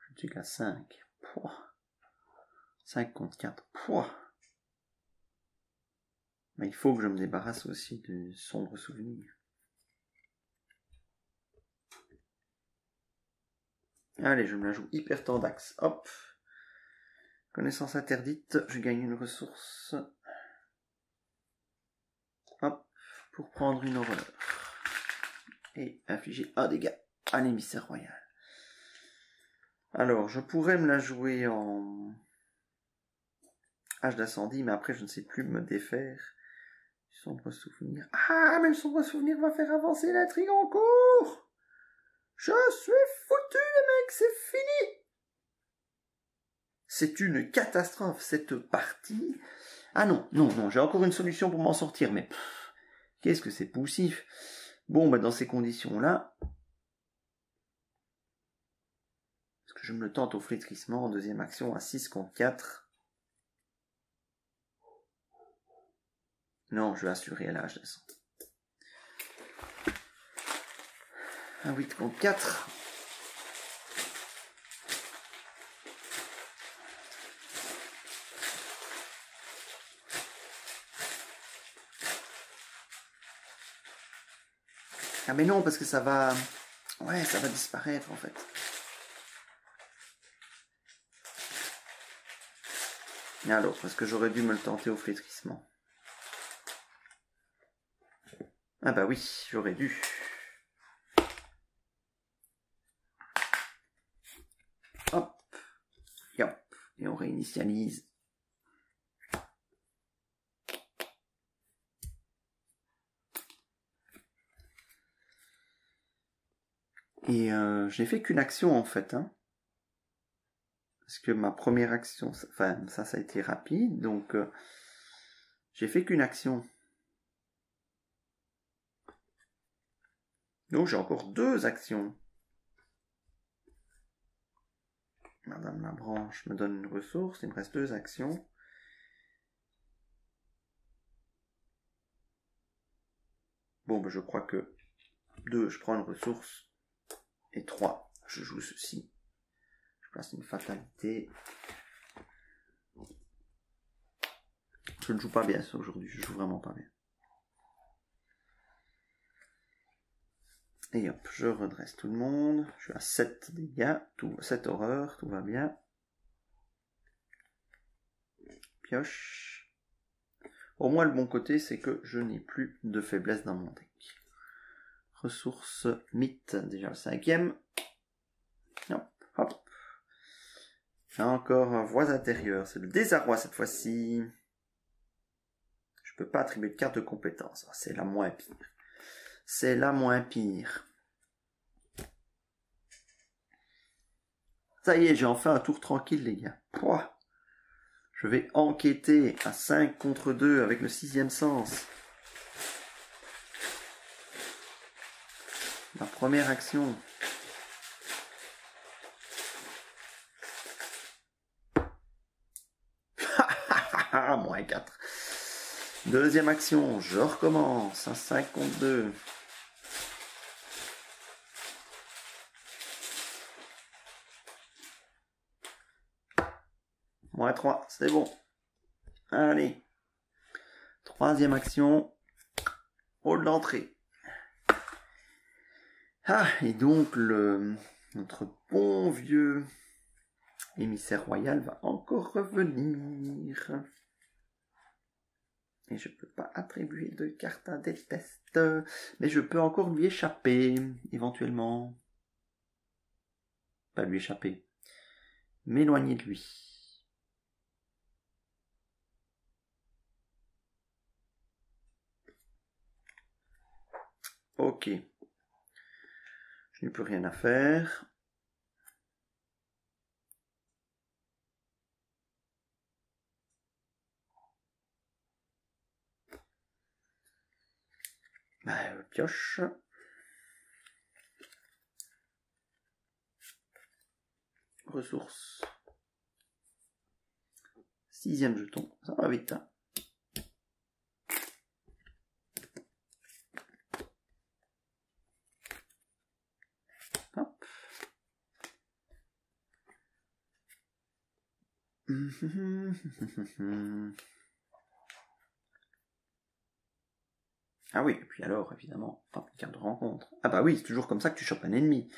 Je suis qu'à 5. Pouah. 5 contre 4. Pouah. Mais il faut que je me débarrasse aussi de sombres souvenirs. Allez, je me la joue hyper tendax. Hop. Connaissance interdite. Je gagne une ressource. Hop. pour prendre une horreur. Et infliger un dégât à l'émissaire royal. Alors, je pourrais me la jouer en Hache d'incendie, mais après je ne sais plus me défaire. Sombre souvenir. Ah, mais le sombre souvenir va faire avancer l'intrigue en cours. Je suis foutu, les mecs, c'est fini. C'est une catastrophe, cette partie. Ah non, j'ai encore une solution pour m'en sortir, mais qu'est-ce que c'est poussif. Bon, dans ces conditions-là, est-ce que je me le tente au flétrissement en deuxième action à 6 contre 4? Non, je vais assurer à l'âge d'incendie. Un 8 contre 4. Ah mais non, parce que ça va... Ouais, ça va disparaître en fait. Et alors, est-ce que j'aurais dû me le tenter au flétrissement? Ah bah oui, j'aurais dû. Hop. Et on réinitialise. Et je n'ai fait qu'une action en fait. Hein. Parce que ma première action, enfin ça a été rapide, donc j'ai fait qu'une action. Donc j'ai encore 2 actions. Madame Labranche me donne une ressource, il me reste 2 actions. Bon, je crois que 2, je prends une ressource. Et 3, je joue ceci. Je place une fatalité. Je ne joue pas bien ça aujourd'hui, je joue vraiment pas bien. Et hop, je redresse tout le monde. Je suis à 7 dégâts, 7 horreurs, tout va bien. Pioche. Au moins le bon côté, c'est que je n'ai plus de faiblesse dans mon deck. Ressources mythe, déjà le 5e. Hop. J'ai encore voix intérieure, c'est le désarroi cette fois-ci. Je peux pas attribuer de carte de compétence, c'est la moins pire. C'est la moins pire. Ça y est, j'ai enfin un tour tranquille, les gars. Pouah. Je vais enquêter à 5 contre 2 avec le 6e sens. Ma première action. Moins 4. Deuxième action, je recommence à 5 contre 2. Moins 3, c'est bon. Allez. Troisième action. Haut de l'entrée. Ah, et donc notre bon vieux émissaire royal va encore revenir. Et je peux pas attribuer de carte à des tests. Mais je peux encore lui échapper, éventuellement. Pas lui échapper. M'éloigner de lui. Ok. Je n'ai plus rien à faire. Pioche. Ressources. 6e jeton. Ça va vite, hein. Hop. Ah oui, et puis alors, évidemment, hop, carte de rencontre. Ah bah oui, c'est toujours comme ça que tu chopes un ennemi.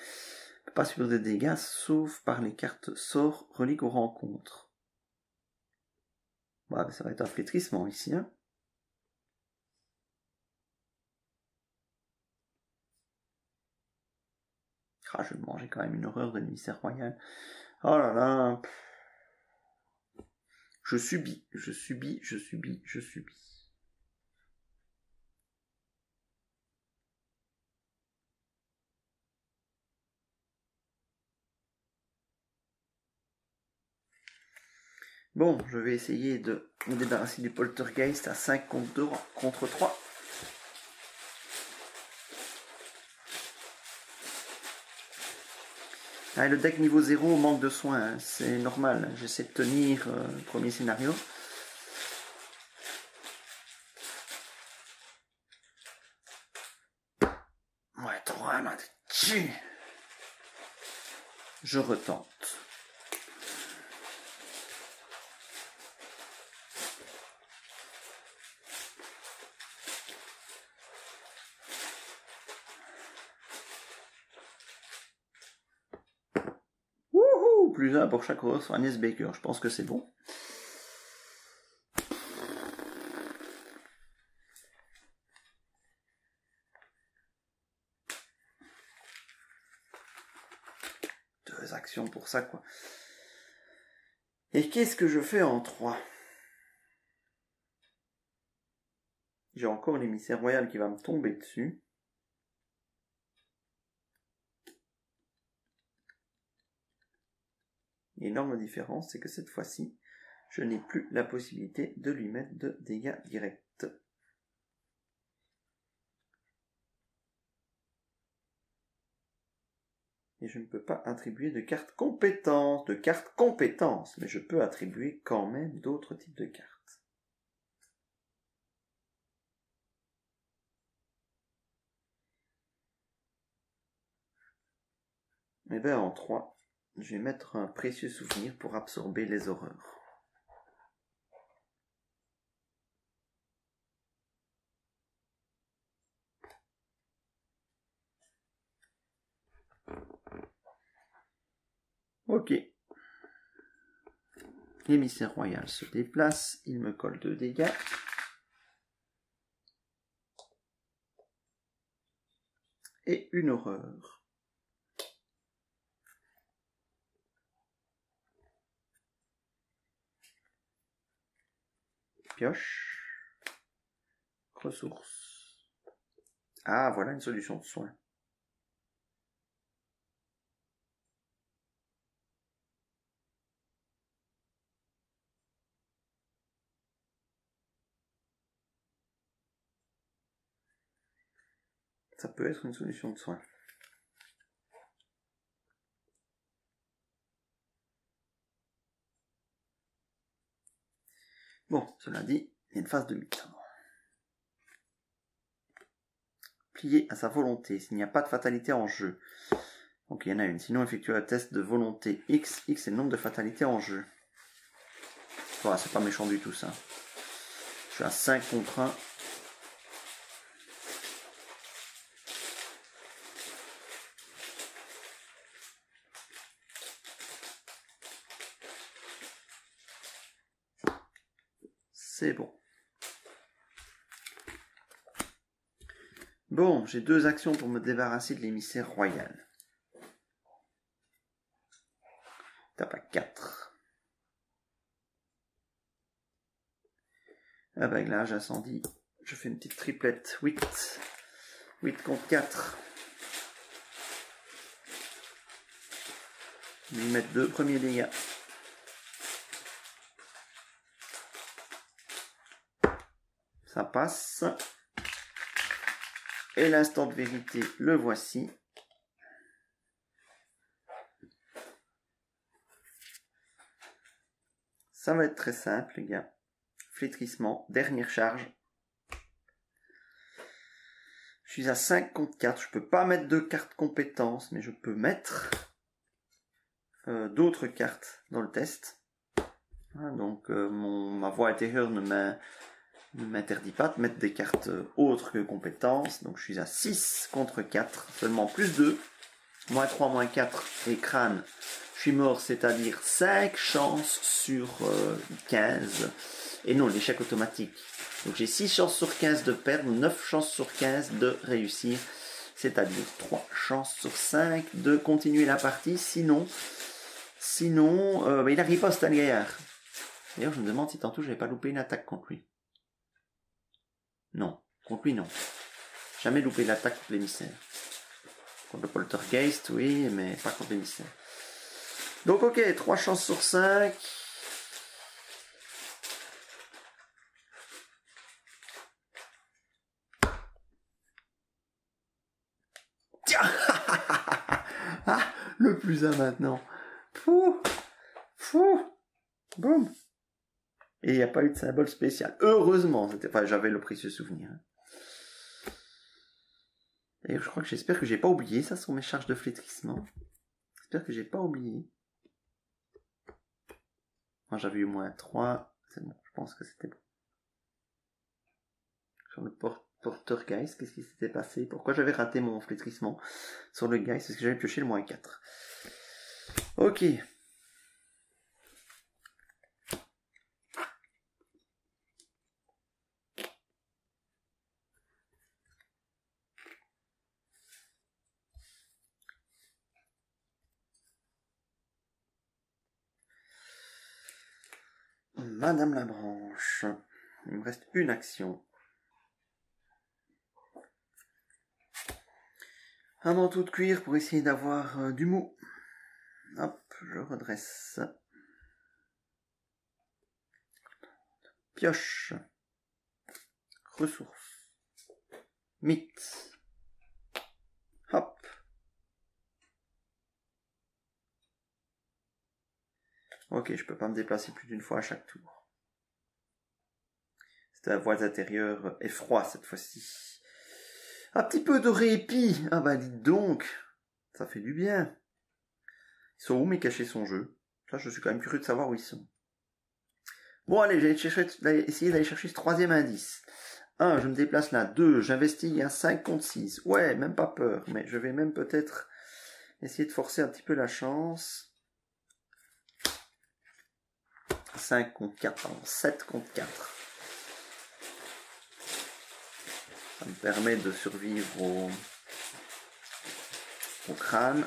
Pas subir des dégâts, sauf par les cartes sorts reliques aux rencontres. Bah, ça va être un flétrissement ici, hein. Ah, je vais manger quand même une horreur de l'émissaire royal. Oh là là. Je subis. Bon, je vais essayer de me débarrasser du poltergeist à 5 contre 3. Ah, le deck niveau 0 manque de soins, hein. C'est normal. J'essaie de tenir le premier scénario. Ouais, 3, je retente. Wouhou, plus 1 pour chaque rose sur Agnès Baker. Je pense que c'est bon. Deux actions pour ça, quoi. Et qu'est-ce que je fais en 3? J'ai encore l'émissaire royal qui va me tomber dessus. L'énorme différence, c'est que cette fois-ci, je n'ai plus la possibilité de lui mettre de dégâts directs. Et je ne peux pas attribuer de cartes compétences, mais je peux attribuer quand même d'autres types de cartes. Et bien en 3, je vais mettre un précieux souvenir pour absorber les horreurs. Ok. L'émissaire royal se déplace, il me colle 2 dégâts. Et une horreur. Pioche. Ressources. Ah, voilà une solution de soin. Ça peut être une solution de soin. Bon, cela dit, il y a une phase de mythe. Plié à sa volonté, s'il n'y a pas de fatalité en jeu. Donc il y en a une. Sinon, effectuer un test de volonté X. X est le nombre de fatalités en jeu. Voilà, c'est pas méchant du tout ça. Je suis à 5 contre 1. C'est bon. Bon, j'ai 2 actions pour me débarrasser de l'émissaire royal. Tape à 4. Avec l'âge incendie, je fais une petite triplette. 8. 8 contre 4. Je vais lui mettre 2 premiers dégâts. Ça passe. Et l'instant de vérité, le voici. Ça va être très simple, les gars. Flétrissement, dernière charge. Je suis à 5 contre 4. Je peux pas mettre de cartes compétences, mais je peux mettre d'autres cartes dans le test. Hein, donc ma voix intérieure ne m'interdit pas de mettre des cartes autres que compétences. Donc je suis à 6 contre 4. Seulement plus 2. Moins 3, moins 4 et crâne. Je suis mort, c'est-à-dire 5 chances sur 15. Et non, l'échec automatique. Donc j'ai 6 chances sur 15 de perdre, 9 chances sur 15 de réussir. c'est-à-dire 3 chances sur 5 de continuer la partie, sinon, il riposte à Gaillard. D'ailleurs, je me demande si tantôt j'avais pas loupé une attaque contre lui. Non, contre lui non. Jamais loupé l'attaque contre l'émissaire. Contre le poltergeist, oui, mais pas contre l'émissaire. Donc ok, 3 chances sur 5. Tiens. Ah, le plus 1 maintenant. Fou. Boum. Et il n'y a pas eu de symbole spécial. Heureusement, enfin, j'avais le précieux souvenir. D'ailleurs, j'espère que j'ai pas oublié. Ça sont mes charges de flétrissement. J'espère que j'ai pas oublié. Moi, j'avais eu moins 3. C'est bon, je pense que c'était bon. Sur le porteur-geist, qu'est-ce qui s'était passé? Pourquoi j'avais raté mon flétrissement sur le geist? Parce que j'avais pioché le moins 4. Ok. Madame la branche. Il me reste une action. Un manteau de cuir pour essayer d'avoir du mou. Hop, je redresse. Pioche. Ressources. Mythe. Hop. Ok, je peux pas me déplacer plus d'une fois à chaque tour. C'est la voie intérieure effroi cette fois-ci. Un petit peu de répit. Ah bah dites donc. Ça fait du bien. Ils sont où mes cachets son jeu? Ça, je suis quand même curieux de savoir où ils sont. Bon, allez, essayer d'aller chercher ce troisième indice. 1, je me déplace là. 2, j'investigue un 5 contre 6. Ouais, même pas peur. Mais je vais même peut-être essayer de forcer un petit peu la chance. 5 contre 4, pardon. 7 contre 4. Ça me permet de survivre au crâne.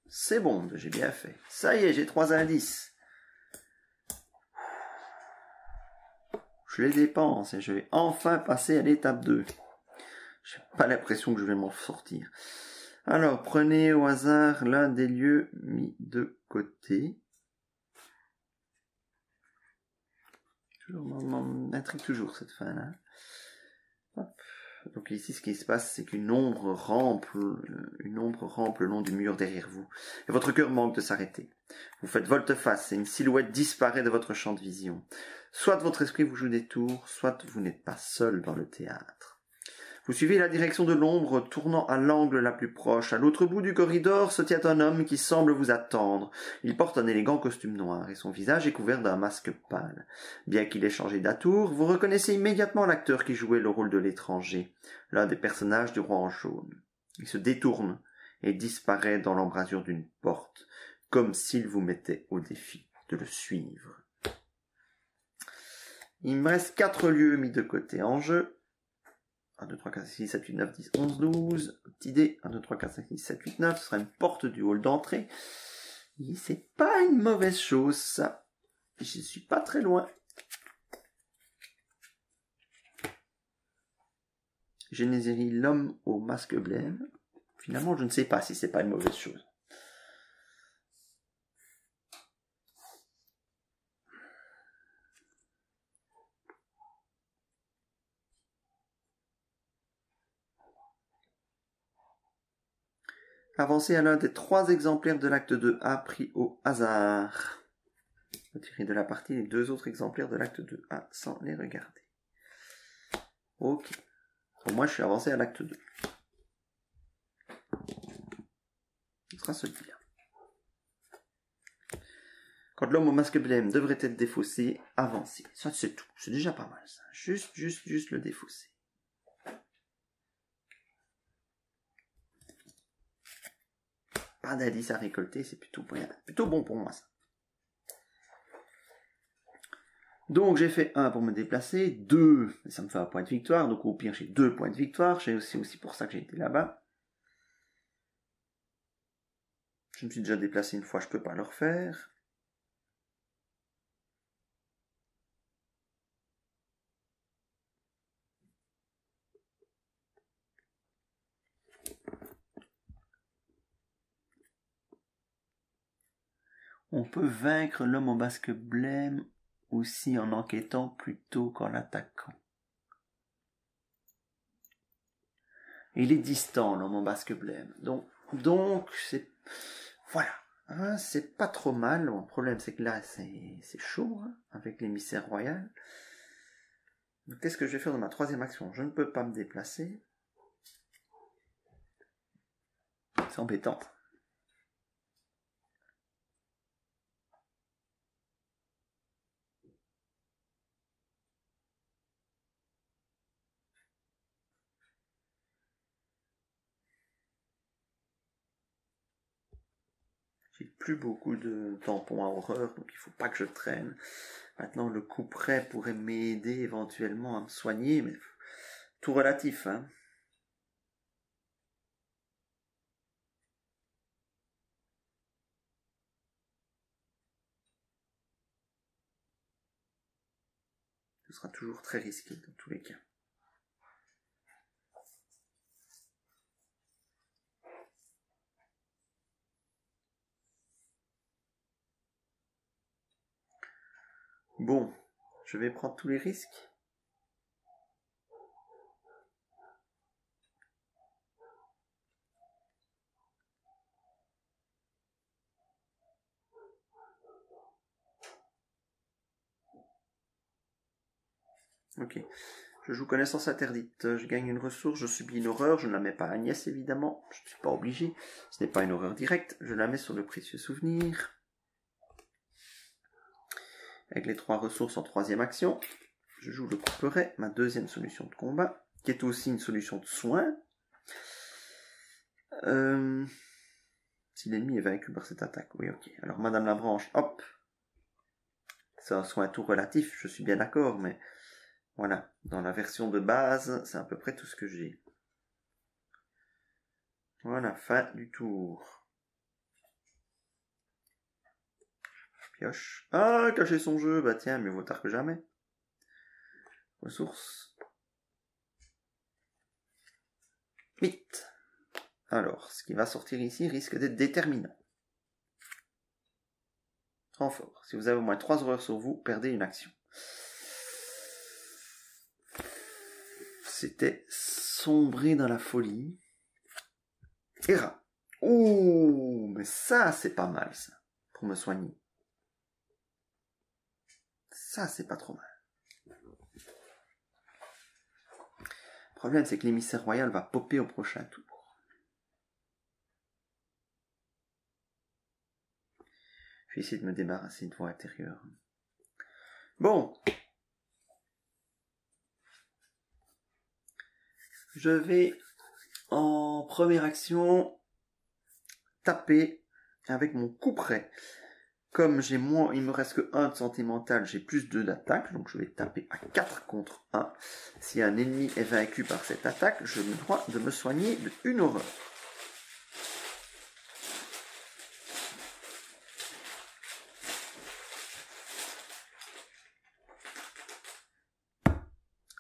C'est bon, j'ai bien fait. Ça y est, j'ai 3 indices. Je les dépense et je vais enfin passer à l'étape 2. J'ai pas l'impression que je vais m'en sortir. Alors, prenez au hasard l'un des lieux mis de côté. M'intrigue toujours cette fin-là. Donc ici, ce qui se passe, c'est qu'une ombre rampe le long du mur derrière vous. Et votre cœur manque de s'arrêter. Vous faites volte-face et une silhouette disparaît de votre champ de vision. Soit votre esprit vous joue des tours, soit vous n'êtes pas seul dans le théâtre. Vous suivez la direction de l'ombre, tournant à l'angle la plus proche. À l'autre bout du corridor se tient un homme qui semble vous attendre. Il porte un élégant costume noir et son visage est couvert d'un masque pâle. Bien qu'il ait changé d'atour, vous reconnaissez immédiatement l'acteur qui jouait le rôle de l'étranger, l'un des personnages du roi en jaune. Il se détourne et disparaît dans l'embrasure d'une porte, comme s'il vous mettait au défi de le suivre. Il me reste 4 lieux mis de côté en jeu. 1, 2, 3, 4, 5, 6, 7, 8, 9, 10, 11, 12. Petit dé. 1, 2, 3, 4, 5, 6, 7, 8, 9. Ce sera une porte du hall d'entrée. Et c'est pas une mauvaise chose, ça. Je suis pas très loin. Génésérie l'homme au masque blême. Finalement, je ne sais pas si c'est pas une mauvaise chose. Avancez à l'un des 3 exemplaires de l'acte 2A pris au hasard. Retirez de la partie les 2 autres exemplaires de l'acte 2A sans les regarder. Ok. Au moins, je suis avancé à l'acte 2. Ce sera celui-là. Quand l'homme au masque blême devrait être défaussé, avancez. Ça, c'est tout. C'est déjà pas mal, ça. Juste le défausser. Pas d'indice à récolter, c'est plutôt bon pour moi, ça. Donc j'ai fait 1 pour me déplacer, 2, ça me fait un point de victoire, donc au pire j'ai 2 points de victoire, c'est aussi pour ça que j'ai été là-bas. Je me suis déjà déplacé une fois, je peux pas le refaire. On peut vaincre l'homme en basque blême aussi en enquêtant plutôt qu'en l'attaquant. Il est distant, l'homme en basque blême. Donc c'est... Voilà. Hein, c'est pas trop mal. Bon, le problème, c'est que là, c'est chaud, hein, avec l'émissaire royal. Donc, qu'est-ce que je vais faire dans ma troisième action? Je ne peux pas me déplacer. C'est embêtant. J'ai plus beaucoup de tampons à horreur, donc il faut pas que je traîne. Maintenant, le coup près pourrait m'aider éventuellement à me soigner, mais tout relatif, hein. Ce sera toujours très risqué dans tous les cas. Bon, je vais prendre tous les risques. Ok. Je joue connaissance interdite. Je gagne une ressource, je subis une horreur, je ne la mets pas à Agnès évidemment, je ne suis pas obligé. Ce n'est pas une horreur directe, je la mets sur le précieux souvenir. Avec les 3 ressources en troisième action, je joue le couperet, ma deuxième solution de combat, qui est aussi une solution de soin. Si l'ennemi est vaincu par cette attaque, oui ok. Alors Madame Labranche, hop. C'est un soin tout relatif, je suis bien d'accord, mais voilà. Dans la version de base, c'est à peu près tout ce que j'ai. Voilà, fin du tour. Pioche. Ah, cacher son jeu, bah tiens, mieux vaut tard que jamais. Ressources. 8. Alors, ce qui va sortir ici risque d'être déterminant. Renfort. Si vous avez au moins 3 horreurs sur vous, perdez une action. C'était sombrer dans la folie. Hera. Ouh, mais ça, c'est pas mal, ça, pour me soigner. Ça, c'est pas trop mal. Le problème, c'est que l'émissaire royal va popper au prochain tour. Je vais essayer de me débarrasser de voix intérieure. Bon. Je vais, en première action, taper avec mon couperet. Comme j'ai moins, il me reste que 1 de santé mentale, j'ai plus 2 d'attaque, donc je vais taper à 4 contre 1. Si un ennemi est vaincu par cette attaque, je me dois de me soigner de une horreur.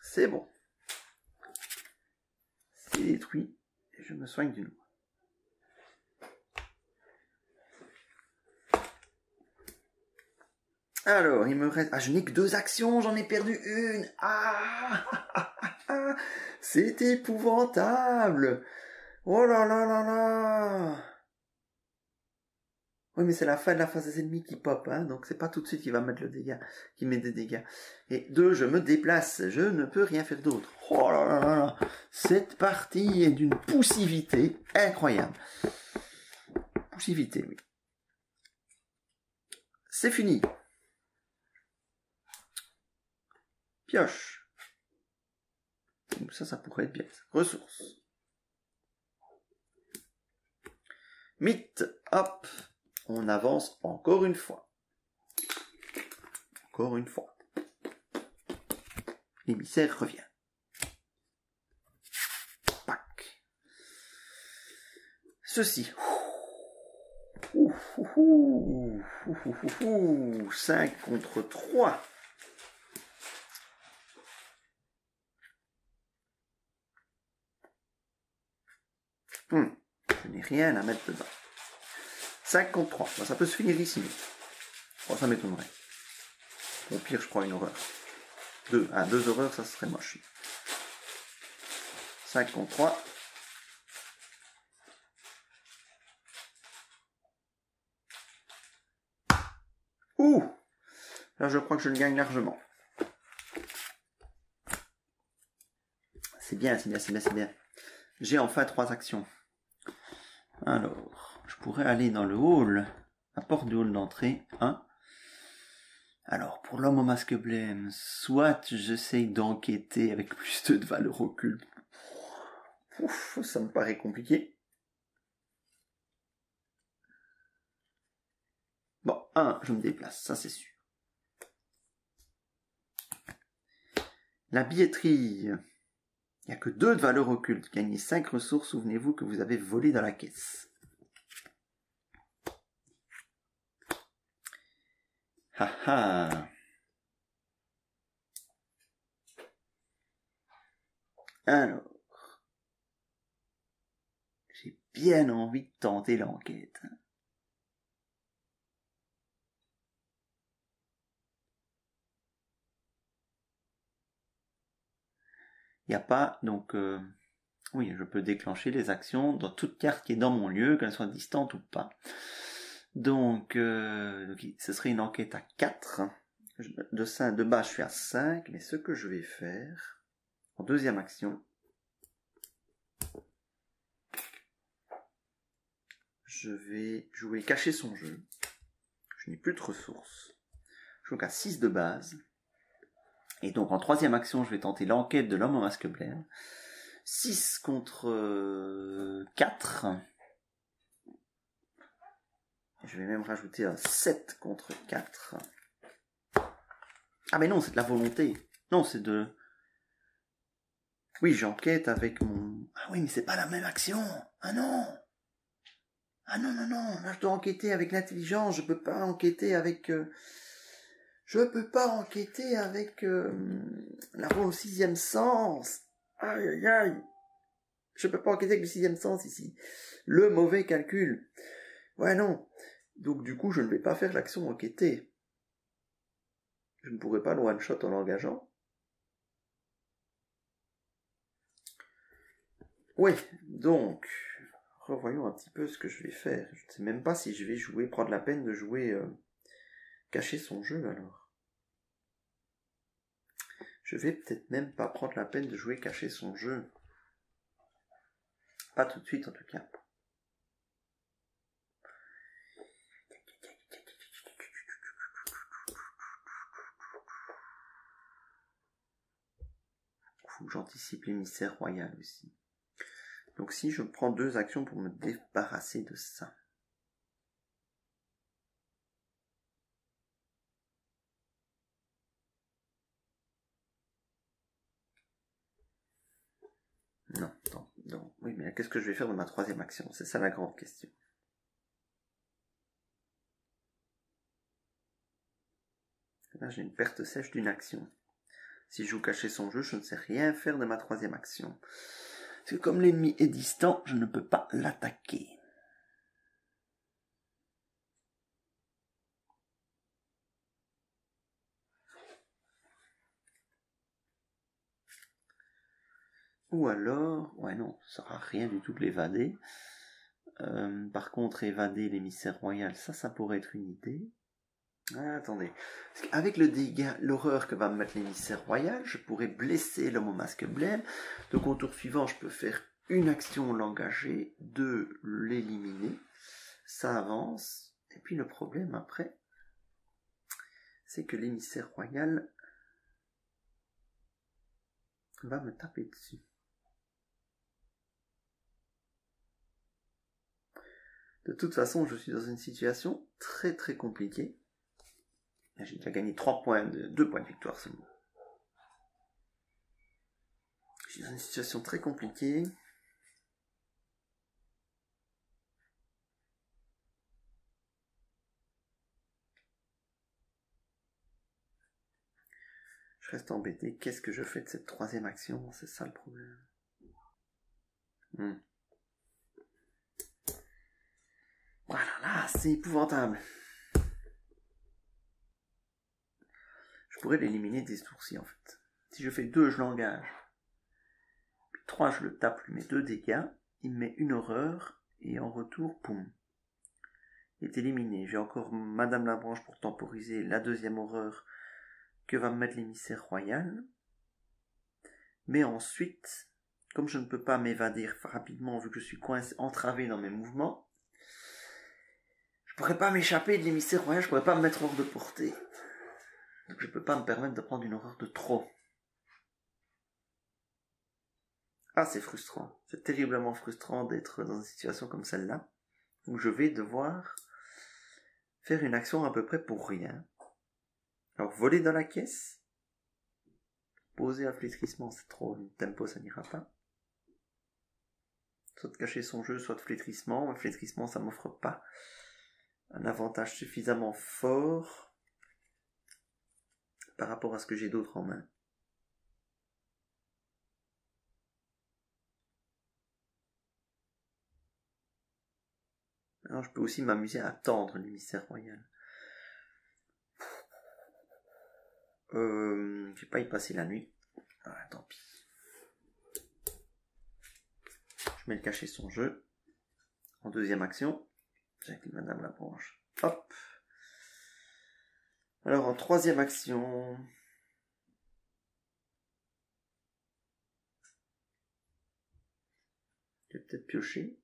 C'est bon. C'est détruit, et je me soigne d'une horreur. Alors, il me reste... Ah, je n'ai que 2 actions, j'en ai perdu une. Ah, c'est épouvantable. Oh là là là là. Oui, mais c'est la fin de la phase des ennemis qui pop, hein, donc c'est pas tout de suite qu'il va mettre le dégât, qui met des dégâts. Et 2, je me déplace, je ne peux rien faire d'autre. Oh là là là là. Cette partie est d'une poussivité incroyable. Poussivité, oui. C'est fini. Pioche. Donc ça pourrait être bien. Ressources. Mythe. Hop. On avance encore une fois. Encore une fois. l'émissaire revient. Pac. Ceci. 5 contre 3. Je n'ai rien à mettre dedans. 5 contre 3. Ça peut se finir ici. Bon, ça m'étonnerait. Au pire, je prends une horreur. 2 horreurs, ça serait moche. 5 contre 3. Ouh! Là, je crois que je le gagne largement. C'est bien, c'est bien, c'est bien, c'est bien. J'ai enfin 3 actions. Alors, je pourrais aller dans le hall, la porte du hall d'entrée, 1. Alors, pour l'homme au masque blême, soit j'essaye d'enquêter avec plus de valeur occulte. Ouf, ça me paraît compliqué. Bon, 1, je me déplace, ça c'est sûr. La billetterie. Il n'y a que 2 de valeur occulte. Gagnez 5 ressources, souvenez-vous que vous avez volé dans la caisse. Haha. Alors, j'ai bien envie de tenter l'enquête. Il n'y a pas, donc, oui, je peux déclencher les actions dans toute carte qui est dans mon lieu, qu'elle soit distante ou pas. Donc, ce serait une enquête à 4. De bas, je suis à 5, mais ce que je vais faire, en deuxième action, je vais jouer cacher son jeu. Je n'ai plus de ressources. Je joue qu'à 6 de base. Et donc, en troisième action, je vais tenter l'enquête de l'homme au masque blême. 6 contre 4. Je vais même rajouter un 7 contre 4. Ah mais non, c'est de la volonté. Non, c'est de... Oui, j'enquête avec mon... Ah oui, mais c'est pas la même action. Ah non. Ah non, non, non. Là, je dois enquêter avec l'intelligence. Je peux pas enquêter avec... Je peux pas enquêter avec la voix au 6e sens. Aïe, aïe, aïe. Je peux pas enquêter avec le 6e sens ici. Le mauvais calcul. Ouais, non. Donc, du coup, je ne vais pas faire l'action enquêter. Je ne pourrais pas le one-shot en l'engageant. Ouais, donc, revoyons un petit peu ce que je vais faire. Je ne sais même pas si je vais jouer, prendre la peine de jouer cacher son jeu, alors. Je vais peut-être même pas prendre la peine de jouer cacher son jeu. Pas tout de suite, en tout cas. Faut que j'anticipe l'émissaire royal aussi. Donc si je prends 2 actions pour me débarrasser de ça. Non, non. Oui, mais qu'est-ce que je vais faire de ma 3e action? C'est ça la grande question. Là, j'ai une perte sèche d'une action. Si je joue cacher son jeu, je ne sais rien faire de ma 3e action. Parce que comme l'ennemi est distant, je ne peux pas l'attaquer. Ou alors, ouais non, ça sera rien du tout de l'évader. Par contre, évader l'émissaire royal, ça pourrait être une idée. Ah, attendez. Parce qu'avec le dégât, l'horreur que va me mettre l'émissaire royal, je pourrais blesser l'homme au masque blême. Donc au tour suivant, je peux faire une action, l'engager, 2, l'éliminer. Ça avance. Et puis le problème après, c'est que l'émissaire royal va me taper dessus. De toute façon, je suis dans une situation très très compliquée. J'ai déjà gagné 2 points de victoire seulement. suis dans une situation très compliquée. Je reste embêté. Qu'est-ce que je fais de cette troisième action? C'est ça le problème. Voilà, là, c'est épouvantable. Je pourrais l'éliminer des sourcils, en fait. Si je fais 2, je l'engage. Puis 3, je le tape, je lui mets 2 dégâts. Il me met une horreur. Et en retour, poum. Il est éliminé. J'ai encore Madame Labranche pour temporiser la deuxième horreur que va me mettre l'émissaire royal. Mais ensuite, comme je ne peux pas m'évader rapidement vu que je suis coincé, entravé dans mes mouvements, je pourrais pas m'échapper de l'émissaire royal, je pourrais pas me mettre hors de portée. Donc je peux pas me permettre de prendre une horreur de trop. Ah, c'est frustrant. C'est terriblement frustrant d'être dans une situation comme celle-là, où je vais devoir faire une action à peu près pour rien. Alors, voler dans la caisse, poser un flétrissement, c'est trop, le tempo, ça n'ira pas. Soit de cacher son jeu, soit de flétrissement. Le flétrissement, ça m'offre pas un avantage suffisamment fort par rapport à ce que j'ai d'autre en main. Alors, je peux aussi m'amuser à attendre l'émissaire royal. Je vais pas y passer la nuit. Ah, tant pis. Je mets le cacher son jeu. En deuxième action, j'active Madame Labranche. Hop. Alors en troisième action, je vais peut-être piocher.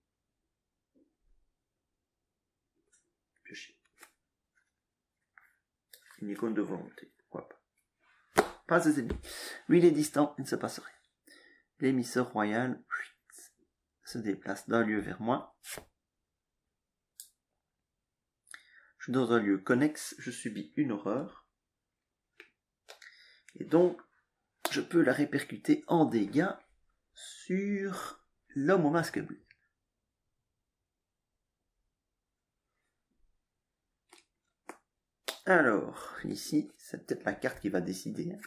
Une icône de volonté. Pourquoi pas. Pas ses ennemis. Lui, il est distant, il ne se passe rien. L'émisseur royal se déplace d'un lieu vers moi. Je suis dans un lieu connexe, je subis une horreur. Et donc, je peux la répercuter en dégâts sur l'homme au masque bleu. Alors, ici, c'est peut-être la carte qui va décider.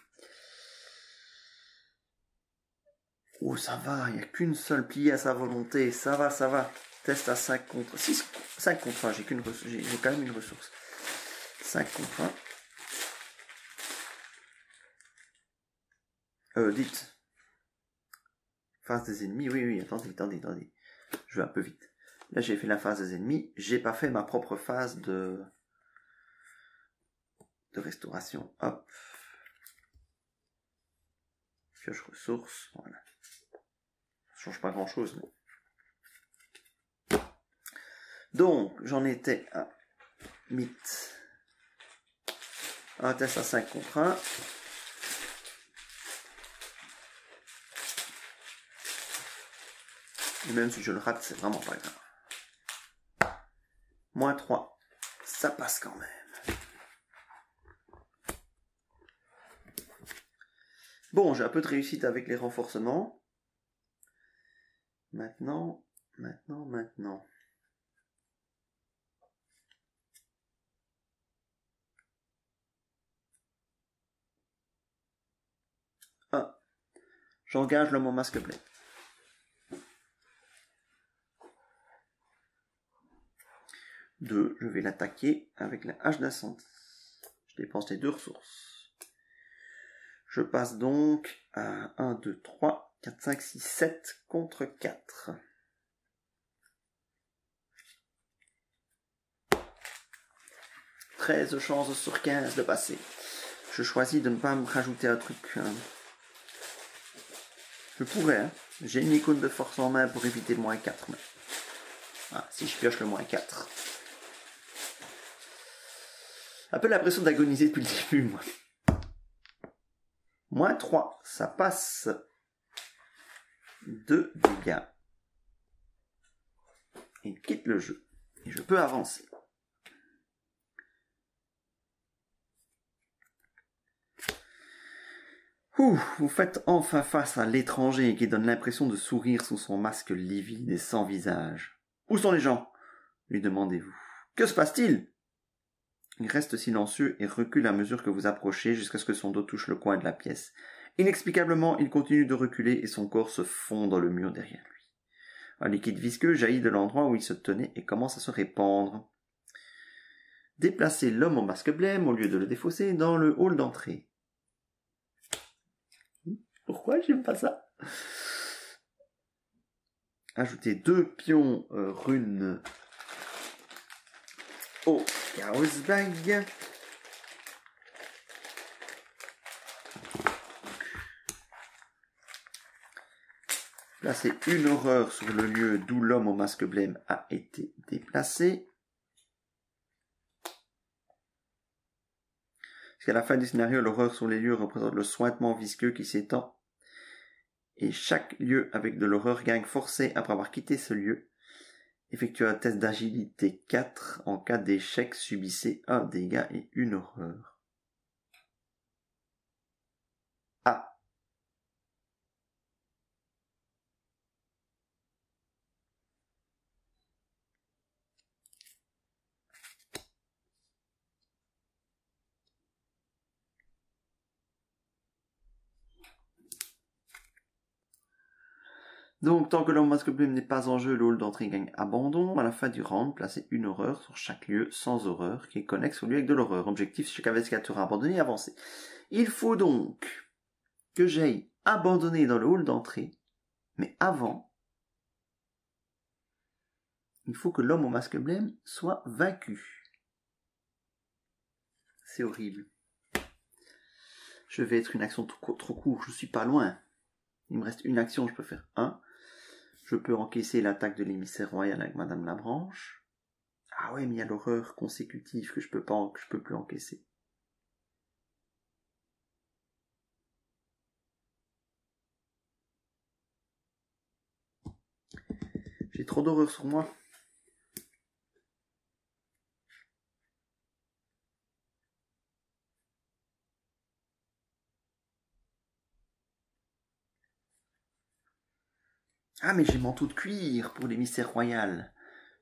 Oh, ça va, il n'y a qu'une seule pliée à sa volonté. Ça va, ça va. Test à 5 contre... 6, 5 contre 1, j'ai quand même une ressource. 5 contre 1. Dites. Phase des ennemis, oui, attendez. Je vais un peu vite. Là, j'ai fait la phase des ennemis. J'ai pas fait ma propre phase de restauration. Hop. Pioche ressources. Voilà. Ça change pas grand chose. Mais... Donc, j'en étais à mythe. Un test à 5 contre 1. Et même si je le rate, c'est vraiment pas grave. Moins 3. Ça passe quand même. Bon, j'ai un peu de réussite avec les renforcements. Maintenant. Ah, j'engage l'homme au masque bleu. 2, je vais l'attaquer avec la hache d'incendie. Je dépense les 2 ressources. Je passe donc à 1, 2, 3, 4, 5, 6, 7 contre 4. « 13 chances sur 15 de passer. Je choisis de ne pas me rajouter un truc. Je pourrais, hein. J'ai une icône de force en main pour éviter le moins 4. Mais... Ah, si je pioche le moins 4. Un peu l'impression d'agoniser depuis le début, moi. Moins 3, ça passe 2 dégâts. Il quitte le jeu. Et je peux avancer. Ouh, vous faites enfin face à l'étranger qui donne l'impression de sourire sous son masque livide et sans visage. Où sont les gens? Lui demandez-vous. Que se passe-t-il? Il reste silencieux et recule à mesure que vous approchez jusqu'à ce que son dos touche le coin de la pièce. Inexplicablement, il continue de reculer et son corps se fond dans le mur derrière lui. Un liquide visqueux jaillit de l'endroit où il se tenait et commence à se répandre. Déplacez l'homme au masque blême au lieu de le défausser dans le hall d'entrée. Pourquoi j'aime pas ça? Ajoutez 2 pions runes au Chaos Bag. Placez une horreur sur le lieu d'où l'homme au masque blême a été déplacé. Jusqu'à la fin du scénario, l'horreur sur les lieux représente le sointement visqueux qui s'étend. Et chaque lieu avec de l'horreur gagne forcé après avoir quitté ce lieu. Effectuez un test d'agilité 4. En cas d'échec, subissez un dégât et une horreur. Ah. Donc, tant que l'homme masque blême n'est pas en jeu, le hall d'entrée gagne abandon. À la fin du round, placez une horreur sur chaque lieu sans horreur qui est connexe au lieu avec de l'horreur. Objectif, chaque investigateur abandonné, avancer. Il faut donc que j'aille abandonner dans le hall d'entrée, mais avant, il faut que l'homme au masque blême soit vaincu. C'est horrible. Je vais être une action trop courte, je suis pas loin. Il me reste une action, je peux faire 1. Je peux encaisser l'attaque de l'émissaire royal avec Madame Labranche. Ah ouais, mais il y a l'horreur consécutive que je peux plus encaisser. J'ai trop d'horreur sur moi. Ah, mais j'ai manteau de cuir pour l'émissaire royal.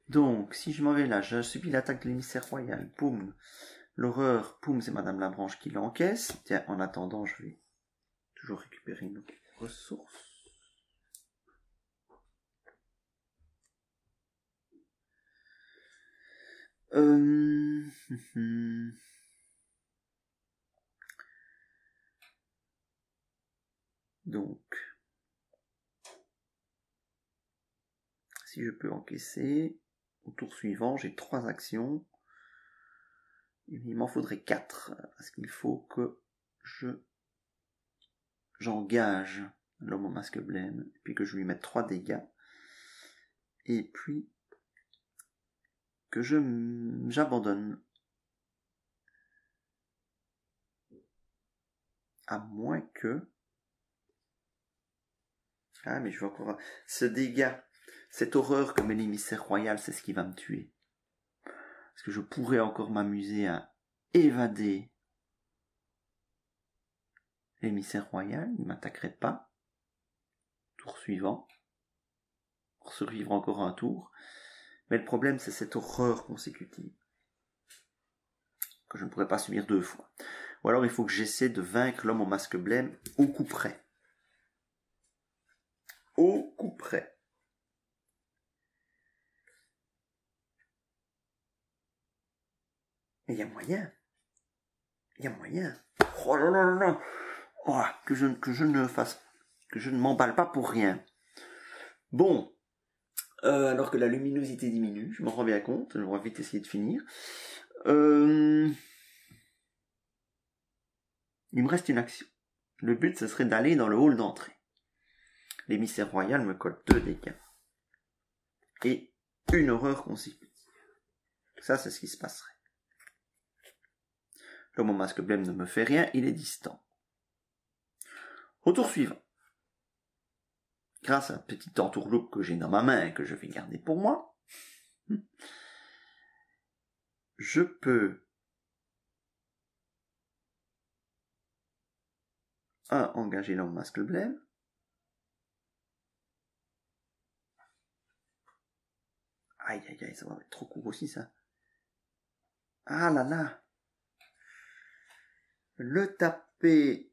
Donc, si je m'en vais là, je subis l'attaque de l'émissaire royal. Poum. L'horreur, poum, c'est Madame Labranche qui l'encaisse. Tiens, en attendant, je vais toujours récupérer nos ressources. Donc, si je peux encaisser, au tour suivant, j'ai 3 actions. Il m'en faudrait 4, parce qu'il faut que j'engage l'homme au masque blême, puis que je lui mette 3 dégâts, et puis que j'abandonne. À moins que... Ah, mais je vais encore... Ce dégât, cette horreur que met l'émissaire royal, c'est ce qui va me tuer. Parce que je pourrais encore m'amuser à évader l'émissaire royal, il ne m'attaquerait pas. Tour suivant. Pour survivre encore un tour. Mais le problème, c'est cette horreur consécutive. Que je ne pourrais pas subir 2 fois. Ou alors il faut que j'essaie de vaincre l'homme au masque blême au coup près. Au coup près. Mais il y a moyen. Il y a moyen. Oh là là là là. Oh, que je ne m'emballe pas pour rien. Bon. Alors que la luminosité diminue, je m'en rends bien compte. Je vais vite essayer de finir. Il me reste une action. Le but, ce serait d'aller dans le hall d'entrée. L'émissaire royal me colle 2 dégâts. Et une horreur consécutive. Ça, c'est ce qui se passerait. L'homme au masque blême ne me fait rien, il est distant. Au tour suivant. Grâce à un petit entourloupe que j'ai dans ma main et que je vais garder pour moi, je peux 1, engager l'homme masque blême. Aïe, aïe, aïe, ça va être trop court aussi, ça. Ah là là. Le taper.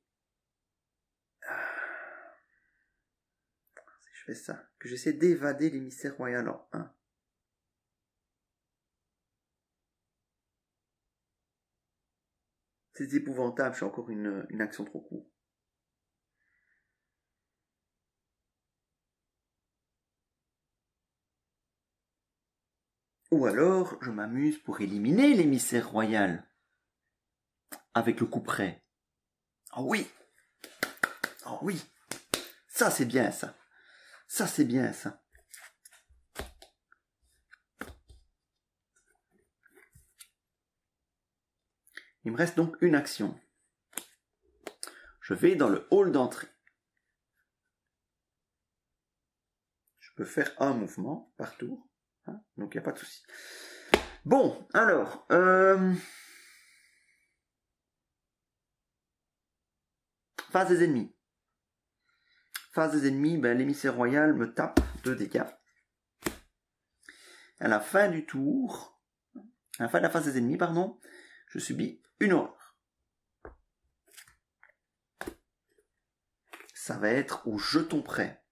Si je fais ça, que j'essaie d'évader l'émissaire royal en 1. C'est épouvantable, je suis encore une action trop courte. Ou alors, je m'amuse pour éliminer l'émissaire royal. Avec le coup près. Oh oui! Oh oui! Ça, c'est bien, ça. Ça, c'est bien, ça. Il me reste donc une action. Je vais dans le hall d'entrée. Je peux faire un mouvement par tour. Hein, donc, il n'y a pas de souci. Bon, alors... Phase des ennemis. Phase des ennemis, ben, l'émissaire royal me tape 2 dégâts. À la fin du tour, à la fin de la phase des ennemis, pardon, je subis une horreur. Ça va être au jeton prêt.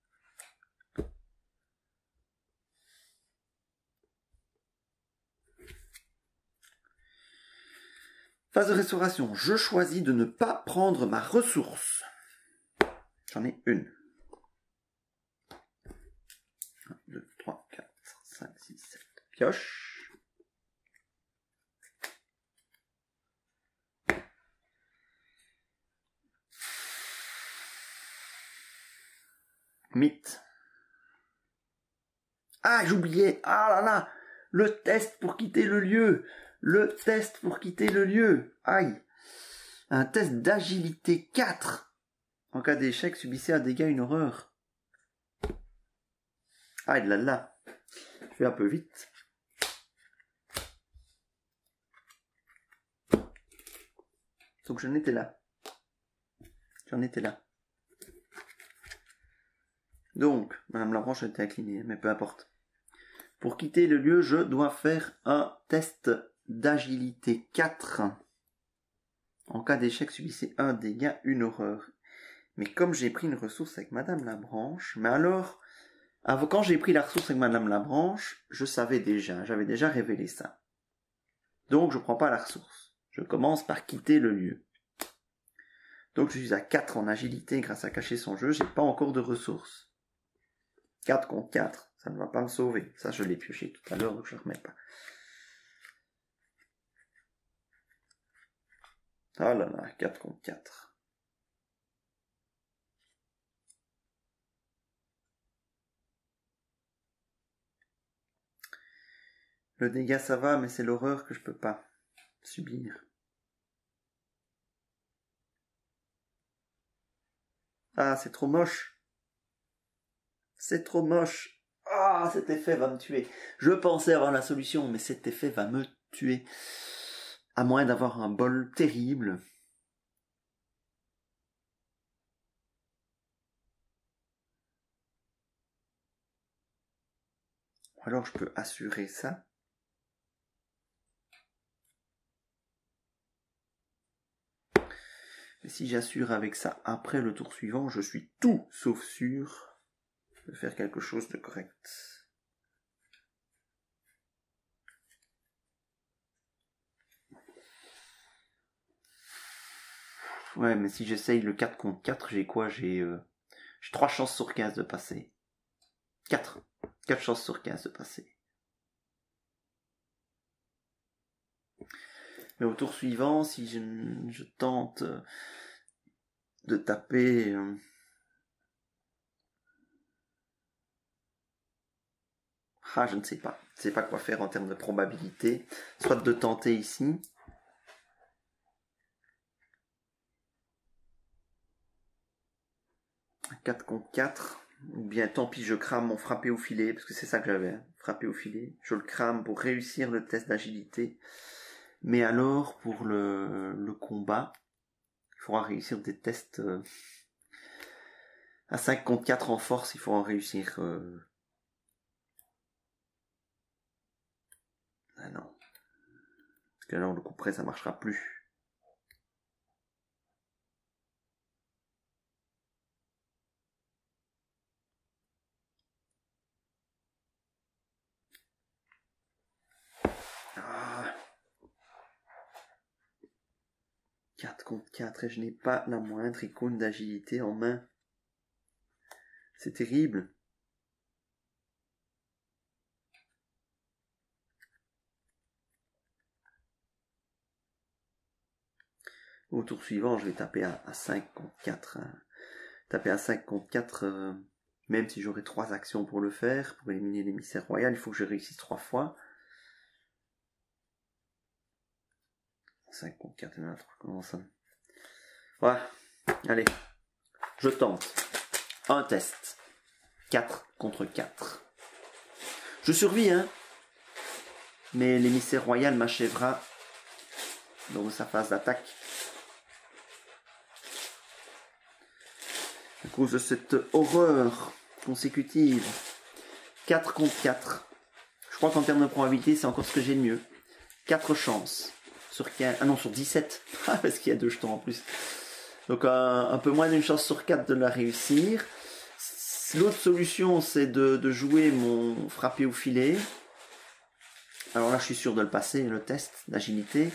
Phase de restauration, je choisis de ne pas prendre ma ressource. J'en ai une. 1, 2, 3, 4, 5, 6, 7. Pioche. Mythe. Ah, j'oubliais. Ah là là. Le test pour quitter le lieu. Le test pour quitter le lieu. Aïe. Un test d'agilité 4. En cas d'échec, subissez un dégât, une horreur. Aïe là là. Je fais un peu vite. Donc j'en étais là. J'en étais là. Donc, Madame Labranche a été inclinée, mais peu importe. Pour quitter le lieu, je dois faire un test d'agilité 4. En cas d'échec, subissez un dégât, une horreur. Mais comme j'ai pris une ressource avec Madame Labranche, mais alors, quand j'ai pris la ressource avec Madame Labranche, je savais déjà, j'avais déjà révélé ça. Donc je ne prends pas la ressource. Je commence par quitter le lieu. Donc je suis à 4 en agilité grâce à cacher son jeu, j'ai pas encore de ressources. 4 contre 4, ça ne va pas me sauver. Ça, je l'ai pioché tout à l'heure, donc je ne remets pas. Ah là là, 4 contre 4. Le dégât, ça va, mais c'est l'horreur que je peux pas subir. Ah, c'est trop moche. C'est trop moche. Ah, cet effet va me tuer. Je pensais avoir la solution, mais cet effet va me tuer. À moins d'avoir un bol terrible. Alors je peux assurer ça. Mais si j'assure avec ça après le tour suivant, je suis tout sauf sûr de faire quelque chose de correct. Ouais, mais si j'essaye le 4 contre 4, j'ai quoi? J'ai 3 chances sur 15 de passer. 4. 4 chances sur 15 de passer. Mais au tour suivant, si je tente de taper... je ne sais pas. Je ne sais pas quoi faire en termes de probabilité. Soit de tenter ici. Un 4 contre 4. Ou bien tant pis, je crame mon frappé au filet, parce que c'est ça que j'avais, hein, frappé au filet. Je le crame pour réussir le test d'agilité. Mais alors, pour le combat, il faudra réussir des tests à 5 contre 4 en force, il faut en réussir. Ah non. Parce que là, le coup près, ça marchera plus. Ah. 4 contre 4 et je n'ai pas la moindre icône d'agilité en main. C'est terrible. Au tour suivant, je vais taper à 5 contre 4. Hein. Taper à 5 contre 4, même si j'aurai 3 actions pour le faire, pour éliminer l'émissaire royal, il faut que je réussisse 3 fois. 5 contre 4, comment ça? Ouais, allez, je tente. Un test. 4 contre 4. Je survis, hein. Mais l'émissaire royal m'achèvera dans sa phase d'attaque. À cause de cette horreur consécutive. 4 contre 4. Je crois qu'en termes de probabilité, c'est encore ce que j'ai de mieux. 4 chances. Sur 15... Ah non, sur 17. Parce qu'il y a 2 jetons en plus. Donc un peu moins d'une chance sur 4 de la réussir. L'autre solution, c'est de jouer mon frappé au filet. Alors là, je suis sûr de le passer, le test d'agilité.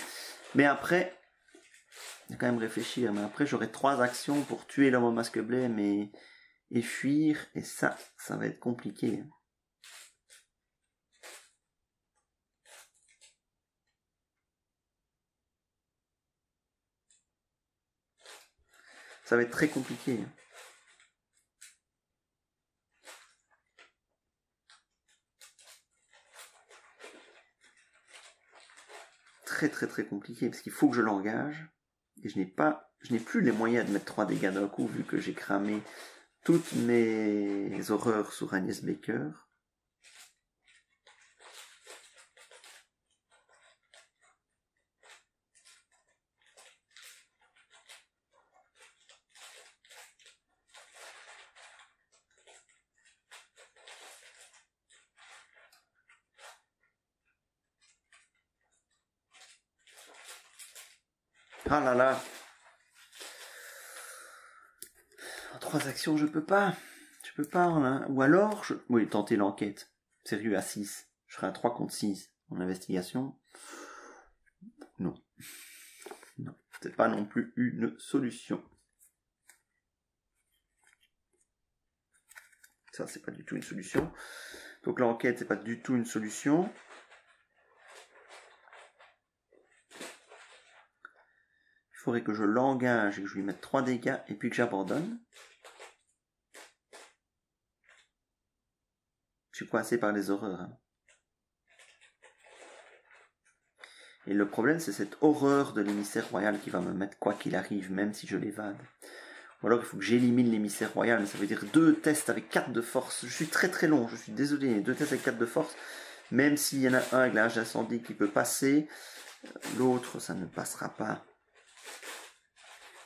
Mais après, il faut quand même réfléchir. Mais après, j'aurai 3 actions pour tuer l'homme au masque blême et fuir. Et ça va être compliqué. Ça va être très compliqué. Très compliqué parce qu'il faut que je l'engage. Et je n'ai plus les moyens de mettre 3 dégâts d'un coup vu que j'ai cramé toutes mes horreurs sur Agnès Baker. Ah là là. En 3 actions, je peux pas. Je peux pas. Hein. Ou alors, oui, tenter l'enquête. Sérieux, à 6. Je serai à 3 contre 6 en investigation. Non. Non. C'est pas non plus une solution. Ça, c'est pas du tout une solution. Donc l'enquête, c'est pas du tout une solution. Il faudrait que je l'engage et que je lui mette 3 dégâts et puis que j'abandonne. Je suis coincé par les horreurs. Hein. Et le problème, c'est cette horreur de l'émissaire royal qui va me mettre quoi qu'il arrive, même si je l'évade. Ou alors il faut que j'élimine l'émissaire royal, mais ça veut dire 2 tests avec 4 de force. Je suis très long, je suis désolé, 2 tests avec 4 de force. Même s'il y en a un avec la hache d'incendie qui peut passer, l'autre ça ne passera pas.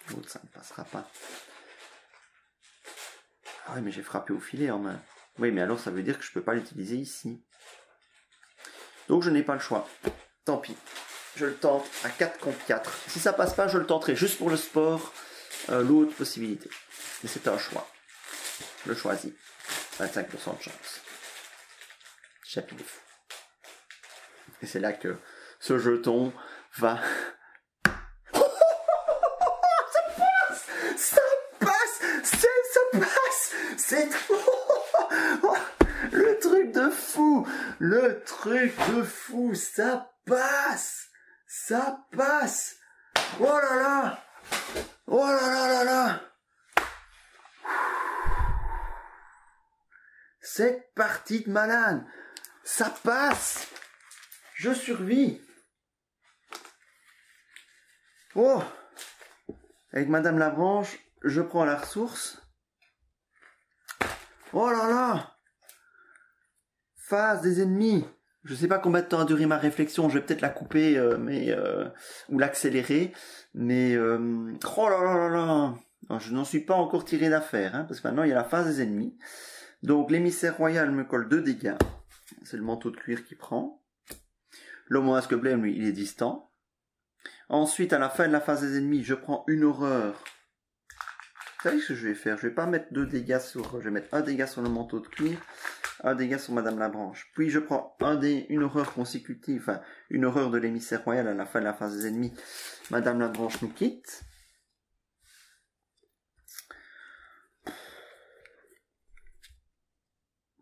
L'autre ça ne passera pas. Ah oui, mais j'ai frappé au filet en main. Oui, mais alors ça veut dire que je ne peux pas l'utiliser ici. Donc je n'ai pas le choix. Tant pis. Je le tente à 4 contre 4. Si ça passe pas, je le tenterai juste pour le sport. L'autre possibilité. Mais c'est un choix. Je le choisis. 25% de chance. Chapitre. Et c'est là que ce jeton va... Ça passe. C'est le truc de fou. Le truc de fou. Ça passe. Oh là là. Oh là là là là. Cette partie de malade. Ça passe. Je survis. Oh. Avec Madame Labranche, je prends la ressource. Oh là là. Phase des ennemis. Je sais pas combien de temps a duré ma réflexion, je vais peut-être la couper, ou l'accélérer, mais oh là là là là, alors, je n'en suis pas encore tiré d'affaire, hein, parce que maintenant il y a la phase des ennemis. Donc l'émissaire royal me colle 2 dégâts, c'est le manteau de cuir qui prend. L'homme au masque blême, lui, il est distant. Ensuite, à la fin de la phase des ennemis, je prends une horreur. Vous savez ce que je vais faire? Je vais pas mettre 2 dégâts sur, je vais mettre 1 dégât sur le manteau de cuir, 1 dégât sur Madame Labranche. Puis je prends une horreur consécutive, enfin, une horreur de l'émissaire royal à la fin de la phase des ennemis. Madame Labranche nous quitte.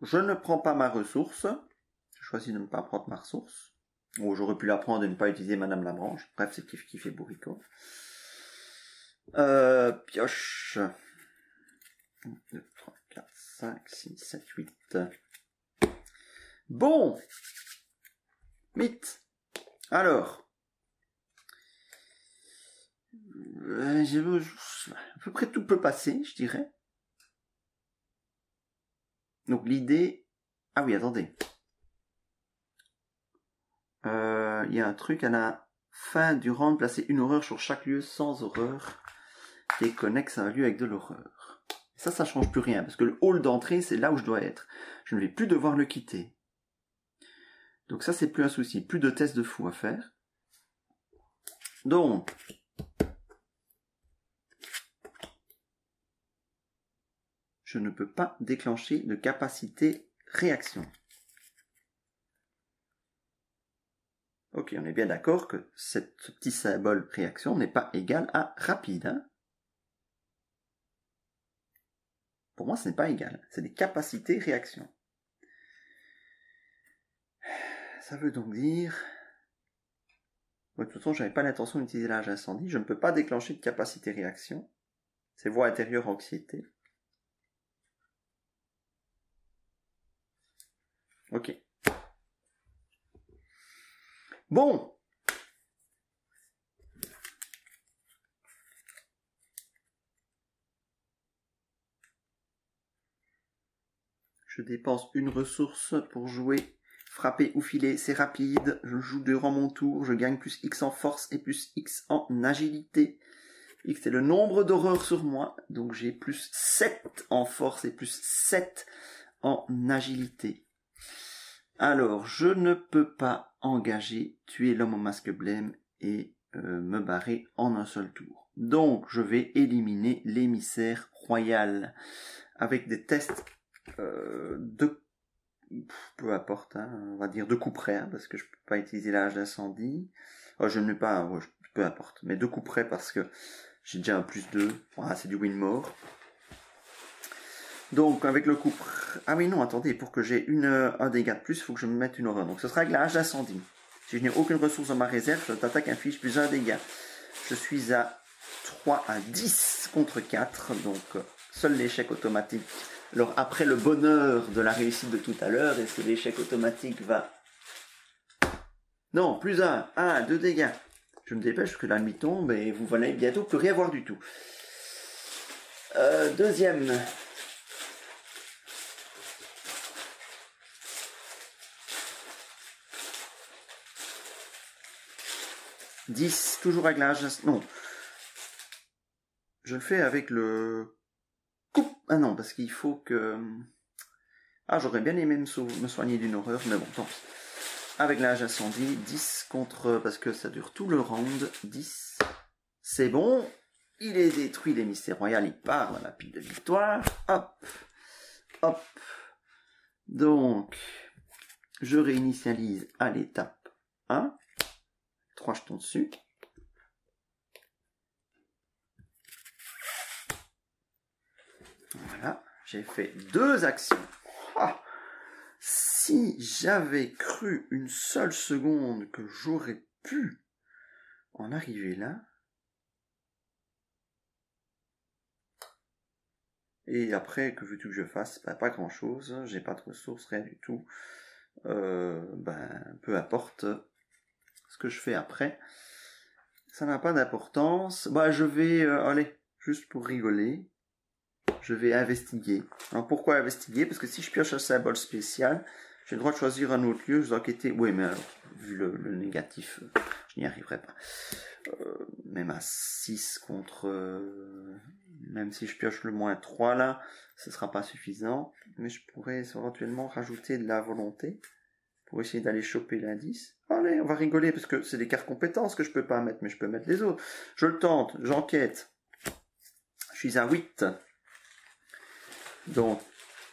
Je ne prends pas ma ressource. Je choisis de ne pas prendre ma ressource. Ou j'aurais pu la prendre et ne pas utiliser Madame Labranche. Bref, c'est kiff et bourricot. Pioche. 1, 2, 3, 4, 5, 6, 7, 8. Bon. Mythe. Alors. À peu près tout peut passer, je dirais. Donc l'idée... Ah oui, attendez. Il y a un truc à la fin du round, placer une horreur sur chaque lieu sans horreur qui est connexe à un lieu avec de l'horreur. Ça change plus rien, parce que le hall d'entrée, c'est là où je dois être. Je ne vais plus devoir le quitter. Donc ça, c'est plus un souci. Plus de tests de fou à faire. Donc... je ne peux pas déclencher de capacité réaction. Ok, on est bien d'accord que ce petit symbole réaction n'est pas égal à rapide. Hein, pour moi, ce n'est pas égal. C'est des capacités réaction. Ça veut donc dire... de toute façon, je n'avais pas l'intention d'utiliser l'âge incendie. Je ne peux pas déclencher de capacité réaction. C'est voie intérieure anxiété. Ok. Bon. Je dépense une ressource pour jouer. Frapper ou filer, c'est rapide. Je joue durant mon tour. Je gagne plus X en force et plus X en agilité. X, c'est le nombre d'horreurs sur moi. Donc j'ai plus 7 en force et plus 7 en agilité. Alors, je ne peux pas engager, tuer l'homme au masque blême et me barrer en un seul tour. Donc, je vais éliminer l'émissaire royal avec des tests de... peu importe, hein, on va dire de coup près, hein, parce que je peux pas utiliser l'âge d'incendie. Je ne l'ai pas, peu importe, mais de coup près parce que j'ai déjà un plus 2. Voilà, c'est du win more. Donc, avec le coup... Ah oui, non, attendez, pour que j'ai un dégât de plus, il faut que je me mette une horreur. Donc, ce sera avec la hache d'incendie. Si je n'ai aucune ressource dans ma réserve, cette attaque inflige plus un dégât. Je suis à 3 à 10 contre 4. Donc, seul l'échec automatique. Alors, après le bonheur de la réussite de tout à l'heure, est-ce que l'échec automatique va... Non, plus 1. 1, 2 dégâts. Je me dépêche parce que la nuit tombe et vous allez bientôt plus rien voir du tout. Deuxième... 10, toujours avec la hache. Non. Je le fais avec le... Coupe. Ah non, parce qu'il faut que... Ah, j'aurais bien aimé me soigner d'une horreur, mais bon, tant pis. Avec la hache incendie, 10 contre... Parce que ça dure tout le round. 10. C'est bon. Il est détruit, l'émissaire royal. Il part dans la pile de victoire. Hop. Hop. Donc, je réinitialise à l'étape 1. 3 jetons dessus. Voilà, j'ai fait 2 actions. Ah, si j'avais cru une seule seconde que j'aurais pu en arriver là. Et après, que veux-tu que je fasse? Pas grand chose, j'ai pas de ressources, rien du tout. Peu importe ce que je fais après. Ça n'a pas d'importance. Je vais, allez, juste pour rigoler, je vais investiguer. Alors pourquoi investiguer? Parce que si je pioche un symbole spécial, J'ai le droit de choisir un autre lieu, je dois quitter. Oui, mais alors, vu le négatif, je n'y arriverai pas. Même à 6 contre... même si je pioche le -3 là, ce sera pas suffisant. Mais je pourrais éventuellement rajouter de la volonté pour essayer d'aller choper l'indice. Allez, on va rigoler parce que c'est des cartes compétences que je peux pas mettre, mais je peux mettre les autres. Je le tente, j'enquête. Je suis à 8. Donc,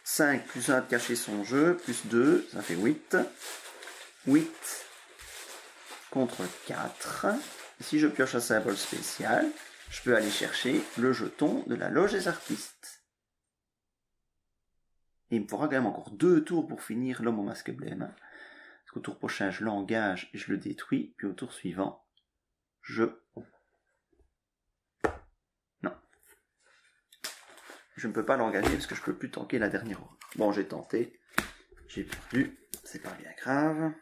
5 plus 1 de cacher son jeu, plus 2, ça fait 8. 8 contre 4. Si je pioche un symbole spécial, je peux aller chercher le jeton de la loge des artistes. Et il me faudra quand même encore 2 tours pour finir l'homme au masque blême. Parce qu'au tour prochain, je l'engage et je le détruis. Puis au tour suivant, je... Non. Je ne peux pas l'engager parce que je ne peux plus tanker la dernière horreur. Bon, j'ai tenté. J'ai perdu. C'est pas bien grave.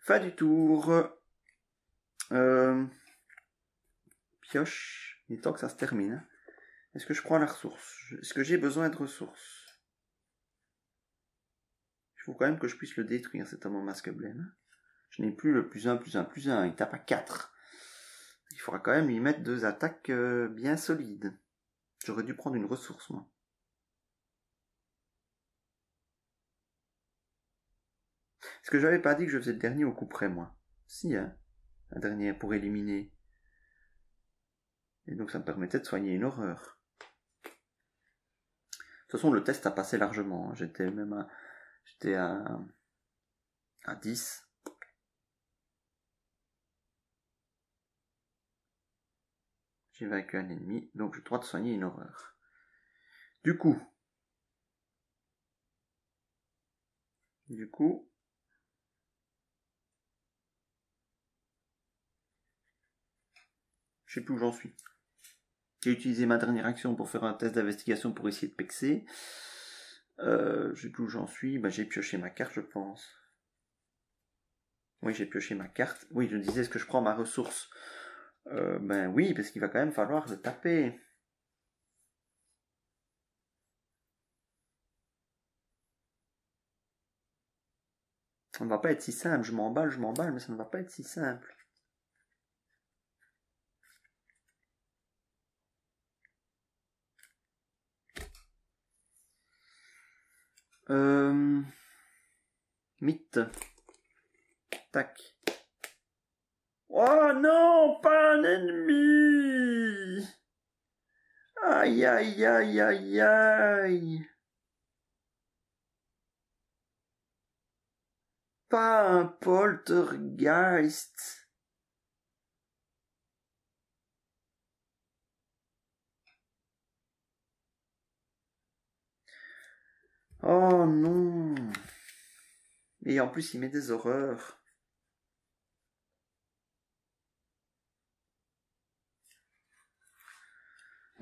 Fin du tour. Pioche. Il est temps que ça se termine. Est-ce que je prends la ressource? Est-ce que j'ai besoin de ressources? Il faut quand même que je puisse le détruire, cet homme au masque blême. Je n'ai plus le +1, +1, +1. Il tape à 4. Il faudra quand même lui mettre 2 attaques bien solides. J'aurais dû prendre une ressource, moi. Est-ce que j'avais pas dit que je faisais le dernier au coup près, moi? Si, hein. Un dernier pour éliminer. Et donc ça me permettait de soigner une horreur. De toute façon, le test a passé largement. J'étais même à 10. J'ai vaincu un ennemi, donc j'ai le droit de soigner une horreur. Du coup, je sais plus où j'en suis. J'ai utilisé ma dernière action pour faire un test d'investigation pour essayer de pexer. Je sais plus où j'en suis. J'ai pioché ma carte, je pense. Oui, j'ai pioché ma carte. Oui, je disais, est-ce que je prends ma ressource? Oui, parce qu'il va quand même falloir le taper. Ça ne va pas être si simple. Je m'emballe, mais ça ne va pas être si simple. Mythe. Tac. Oh non, pas un ennemi! Aïe, aïe, aïe, aïe, aïe. Pas un poltergeist. Oh non. Et en plus, il met des horreurs.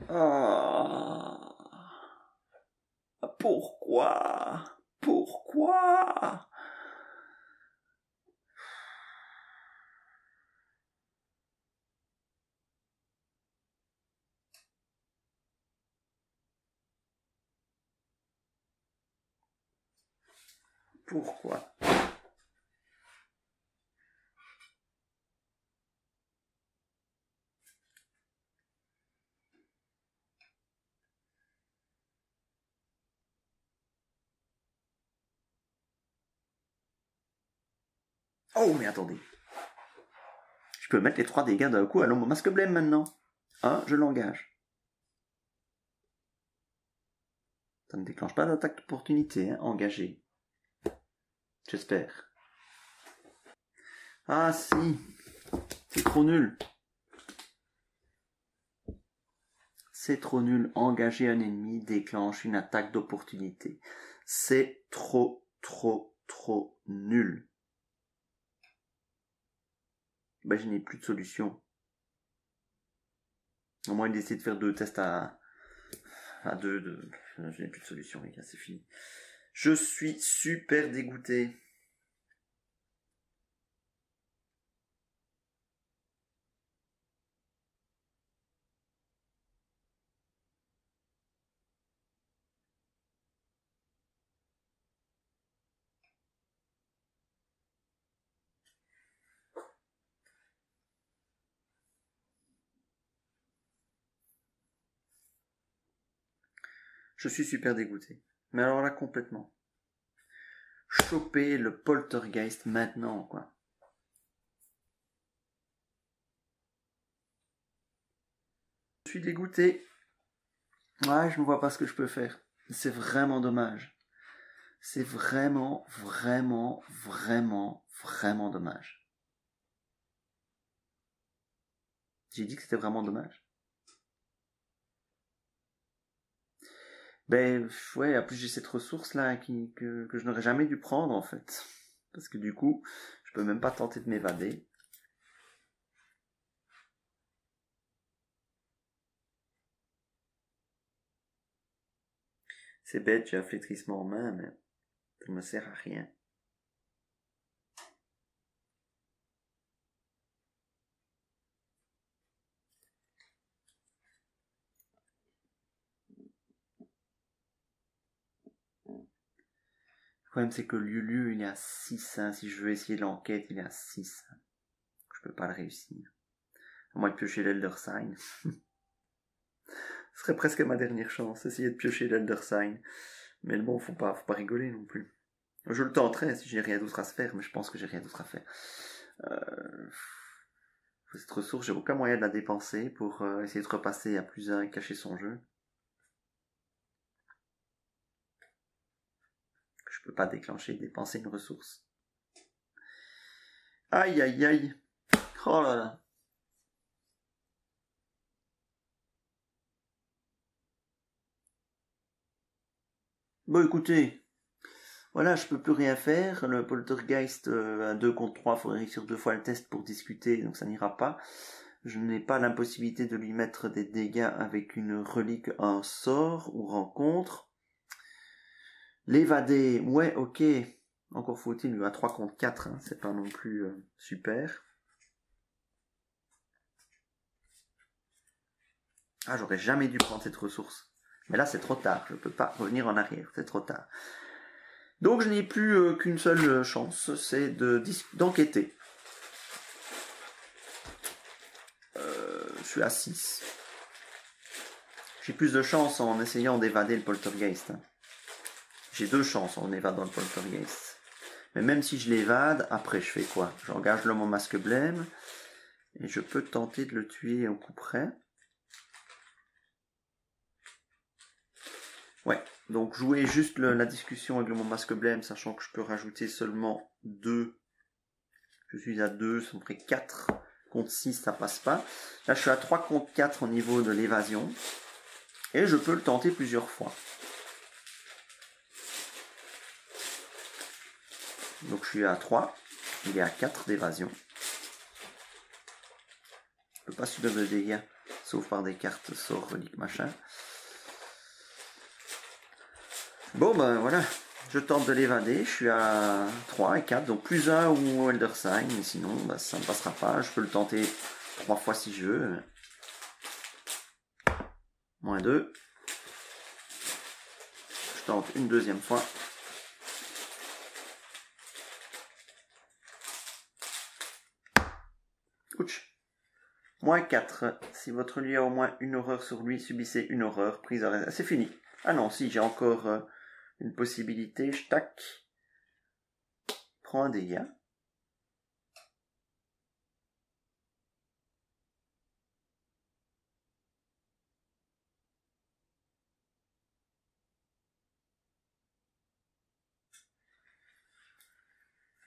Ah. Pourquoi? Pourquoi? Pourquoi? Oh, mais attendez. Je peux mettre les 3 dégâts d'un coup à l'homme au masque blême maintenant. Hein, je l'engage. Ça ne déclenche pas d'attaque d'opportunité, hein, engagé. J'espère. Ah si. C'est trop nul. C'est trop nul. Engager un ennemi déclenche une attaque d'opportunité. C'est trop nul. Je n'ai plus de solution. Au moins d'essayer de faire 2 tests à 2. Je n'ai plus de solution, les gars, c'est fini. Je suis super dégoûté. Je suis super dégoûté. Mais alors là, complètement. Choper le poltergeist maintenant, quoi. Je suis dégoûté. Ouais, je ne vois pas ce que je peux faire. C'est vraiment dommage. C'est vraiment, vraiment, vraiment, vraiment dommage. J'ai dit que c'était vraiment dommage. Ben, ouais, en plus j'ai cette ressource-là que je n'aurais jamais dû prendre, en fait. Parce que du coup, je peux même pas tenter de m'évader. C'est bête, j'ai un flétrissement en main, mais ça ne me sert à rien. Le problème, c'est que Lulu, il est à 6. Hein. Si je veux essayer l'enquête, il est à 6. Hein. Je peux pas le réussir. À moins de piocher l'Elder Sign. Ce serait presque ma dernière chance, essayer de piocher l'Elder Sign. Mais bon, faut pas rigoler non plus. Je le tenterai si j'ai rien d'autre à se faire, mais je pense que j'ai rien d'autre à faire. Cette ressource, j'ai aucun moyen de la dépenser pour essayer de repasser à +1 et cacher son jeu. Je peux pas déclencher et dépenser une ressource. Aïe aïe aïe. Oh là là. Bon écoutez, voilà, je peux plus rien faire. Le poltergeist à 2 contre 3, il faudrait réussir 2 fois le test pour discuter, donc ça n'ira pas. Je n'ai pas l'impossibilité de lui mettre des dégâts avec une relique, un sort ou rencontre. L'évader, ouais, ok. Encore faut-il lui à 3 contre 4, hein, c'est pas non plus super. Ah, j'aurais jamais dû prendre cette ressource. Mais là, c'est trop tard, je peux pas revenir en arrière, c'est trop tard. Donc je n'ai plus qu'une seule chance, c'est d'enquêter. Je suis à 6. J'ai plus de chance en essayant d'évader le poltergeist. Hein. J'ai 2 chances en évadant le poltergeist. Mais même si je l'évade, après je fais quoi? J'engage l'homme au masque blême. Et je peux tenter de le tuer au coup près. Ouais, donc jouer juste la discussion avec le masque blême, sachant que je peux rajouter seulement 2. Je suis à 2, ça me ferait 4 contre 6, ça passe pas. Là, je suis à 3 contre 4 au niveau de l'évasion. Et je peux le tenter plusieurs fois. Donc je suis à 3, il est à 4 d'évasion. Je ne peux pas subir de dégâts, sauf par des cartes, sort, relique, machin. Bon ben voilà, je tente de l'évader, je suis à 3 et 4, donc +1 ou Elder Sign, mais sinon ben, ça ne passera pas, je peux le tenter 3 fois si je veux. -2. Je tente une deuxième fois. Ouch. -4. Si votre lieu a au moins une horreur sur lui, subissez une horreur. Prise à réserve. C'est fini. Ah non, si, j'ai encore une possibilité. Je tac. Prends un dégât.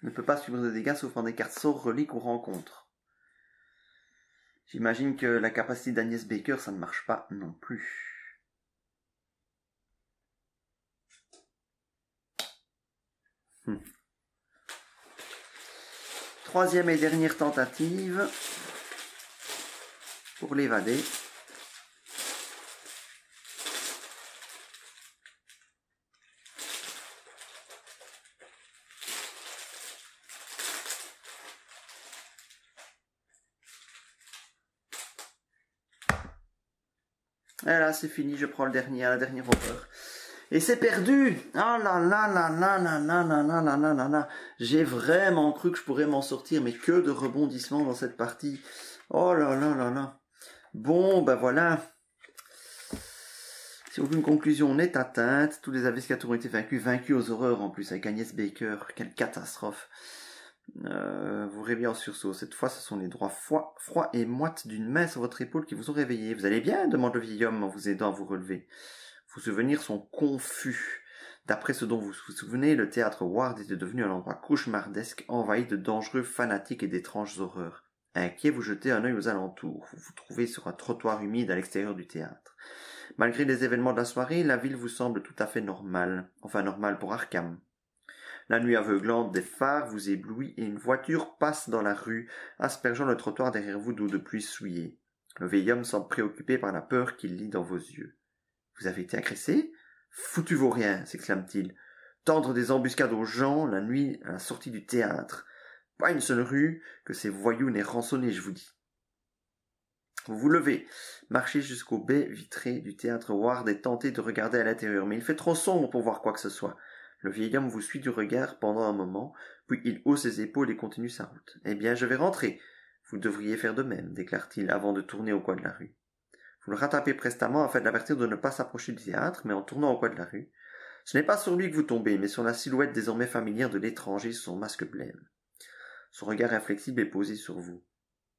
Ne peut pas subir de dégâts sauf en des cartes sort, relique ou rencontre. J'imagine que la capacité d'Agnès Baker, ça ne marche pas non plus. Troisième et dernière tentative pour l'évader. Et là, c'est fini, je prends la dernière horreur. Et c'est perdu. Ah là là là là là là là là là là là là. J'ai vraiment cru que je pourrais m'en sortir, mais que de rebondissements dans cette partie. Oh là là là là. Bon, ben voilà. Si aucune conclusion n'est atteinte, tous les investigateurs ont été vaincus aux horreurs en plus, avec Agnès Baker. Quelle catastrophe. Vous rêvez en sursaut. Cette fois, ce sont les doigts froids et moites d'une main sur votre épaule qui vous ont réveillé. Vous allez bien? Demande le vieil homme en vous aidant à vous relever. Vos souvenirs sont confus. D'après ce dont vous vous souvenez, le théâtre Ward était devenu un endroit cauchemardesque, envahi de dangereux fanatiques et d'étranges horreurs. Inquiet, vous jetez un œil aux alentours. Vous vous trouvez sur un trottoir humide à l'extérieur du théâtre. Malgré les événements de la soirée, la ville vous semble tout à fait normale. Enfin, normale pour Arkham. La nuit aveuglante des phares vous éblouit et une voiture passe dans la rue, aspergeant le trottoir derrière vous d'eau de pluie souillée. Le vieil homme semble préoccupé par la peur qu'il lit dans vos yeux. Vous avez été agressé? Foutu vaut rien, s'exclame-t-il. Tendre des embuscades aux gens la nuit à la sortie du théâtre. Pas une seule rue que ces voyous n'aient rançonné, je vous dis. Vous vous levez, marchez jusqu'aux baies vitrées du théâtre Ward et tentez de regarder à l'intérieur, mais il fait trop sombre pour voir quoi que ce soit. Le vieil homme vous suit du regard pendant un moment, puis il hausse ses épaules et continue sa route. « Eh bien, je vais rentrer. Vous devriez faire de même, déclare-t-il avant de tourner au coin de la rue. Vous le rattrapez prestement afin de l'avertir de ne pas s'approcher du théâtre, mais en tournant au coin de la rue, ce n'est pas sur lui que vous tombez, mais sur la silhouette désormais familière de l'étranger sous son masque blême. Son regard inflexible est posé sur vous.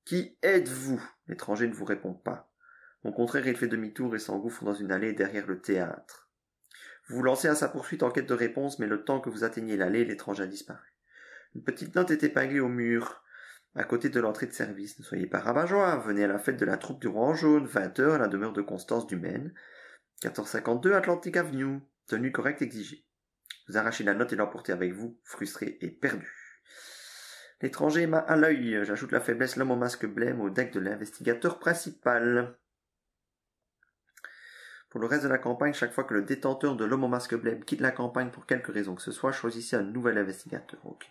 « Qui êtes-vous » L'étranger ne vous répond pas. Au contraire, il fait demi-tour et s'engouffre dans une allée derrière le théâtre. Vous vous lancez à sa poursuite en quête de réponse, mais le temps que vous atteignez l'allée, l'étranger a disparu. Une petite note est épinglée au mur, à côté de l'entrée de service. Ne soyez pas rabat-joie, venez à la fête de la troupe du Roi en jaune, 20h à la demeure de Constance du Maine, 1452 Atlantic Avenue, tenue correcte exigée. Vous arrachez la note et l'emportez avec vous, frustré et perdu. L'étranger m'a à l'œil, j'ajoute la faiblesse l'homme au masque blême au deck de l'investigateur principal. Pour le reste de la campagne, chaque fois que le détenteur de l'homme au masque blême quitte la campagne pour quelque raison que ce soit, choisissez un nouvel investigateur. Okay.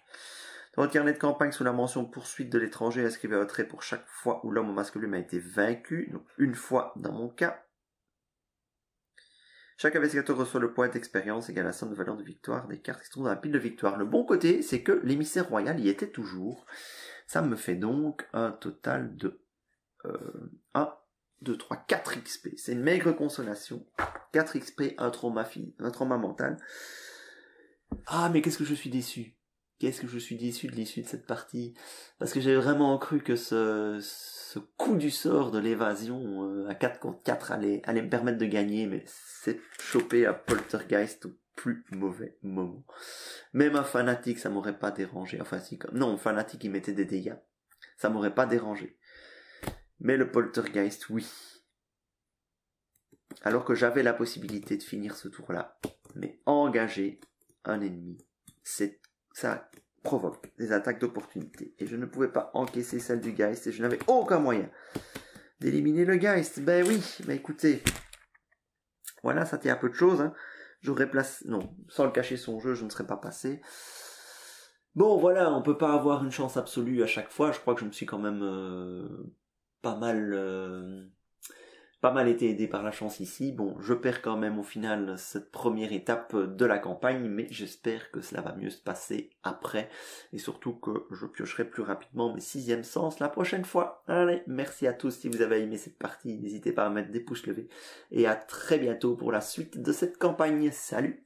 Dans votre carnet de campagne, sous la mention poursuite de l'étranger, inscrivez un trait pour chaque fois où l'homme au masque blême a été vaincu, donc une fois dans mon cas. Chaque investigateur reçoit le point d'expérience égal à la somme de valeur de victoire des cartes qui se trouvent dans la pile de victoire. Le bon côté, c'est que l'émissaire royal y était toujours. Ça me fait donc un total de 1, 2, 3, 4 XP. C'est une maigre consolation. 4 XP, un trauma mental. Ah, mais qu'est-ce que je suis déçu. Qu'est-ce que je suis déçu de l'issue de cette partie. Parce que j'ai vraiment cru que ce coup du sort de l'évasion à 4 contre 4 allait me permettre de gagner, mais c'est chopé à Poltergeist au plus mauvais moment. Même un fanatique, ça m'aurait pas dérangé. Enfin, si, non, un fanatique, il mettait des dégâts. Ça m'aurait pas dérangé. Mais le Poltergeist, oui. Alors que j'avais la possibilité de finir ce tour-là. Mais engager un ennemi, ça provoque des attaques d'opportunité. Et je ne pouvais pas encaisser celle du Geist et je n'avais aucun moyen d'éliminer le Geist. Ben oui, ben écoutez. Voilà, ça tient un peu de choses. Hein. J'aurais placé... Non, sans le cacher son jeu, je ne serais pas passé. Bon, voilà, on peut pas avoir une chance absolue à chaque fois. Je crois que je me suis quand même pas mal été aidé par la chance ici. Bon, je perds quand même au final cette première étape de la campagne, mais j'espère que cela va mieux se passer après, et surtout que je piocherai plus rapidement mes 6e sens la prochaine fois. Allez, merci à tous si vous avez aimé cette partie, n'hésitez pas à mettre des pouces levés, et à très bientôt pour la suite de cette campagne. Salut!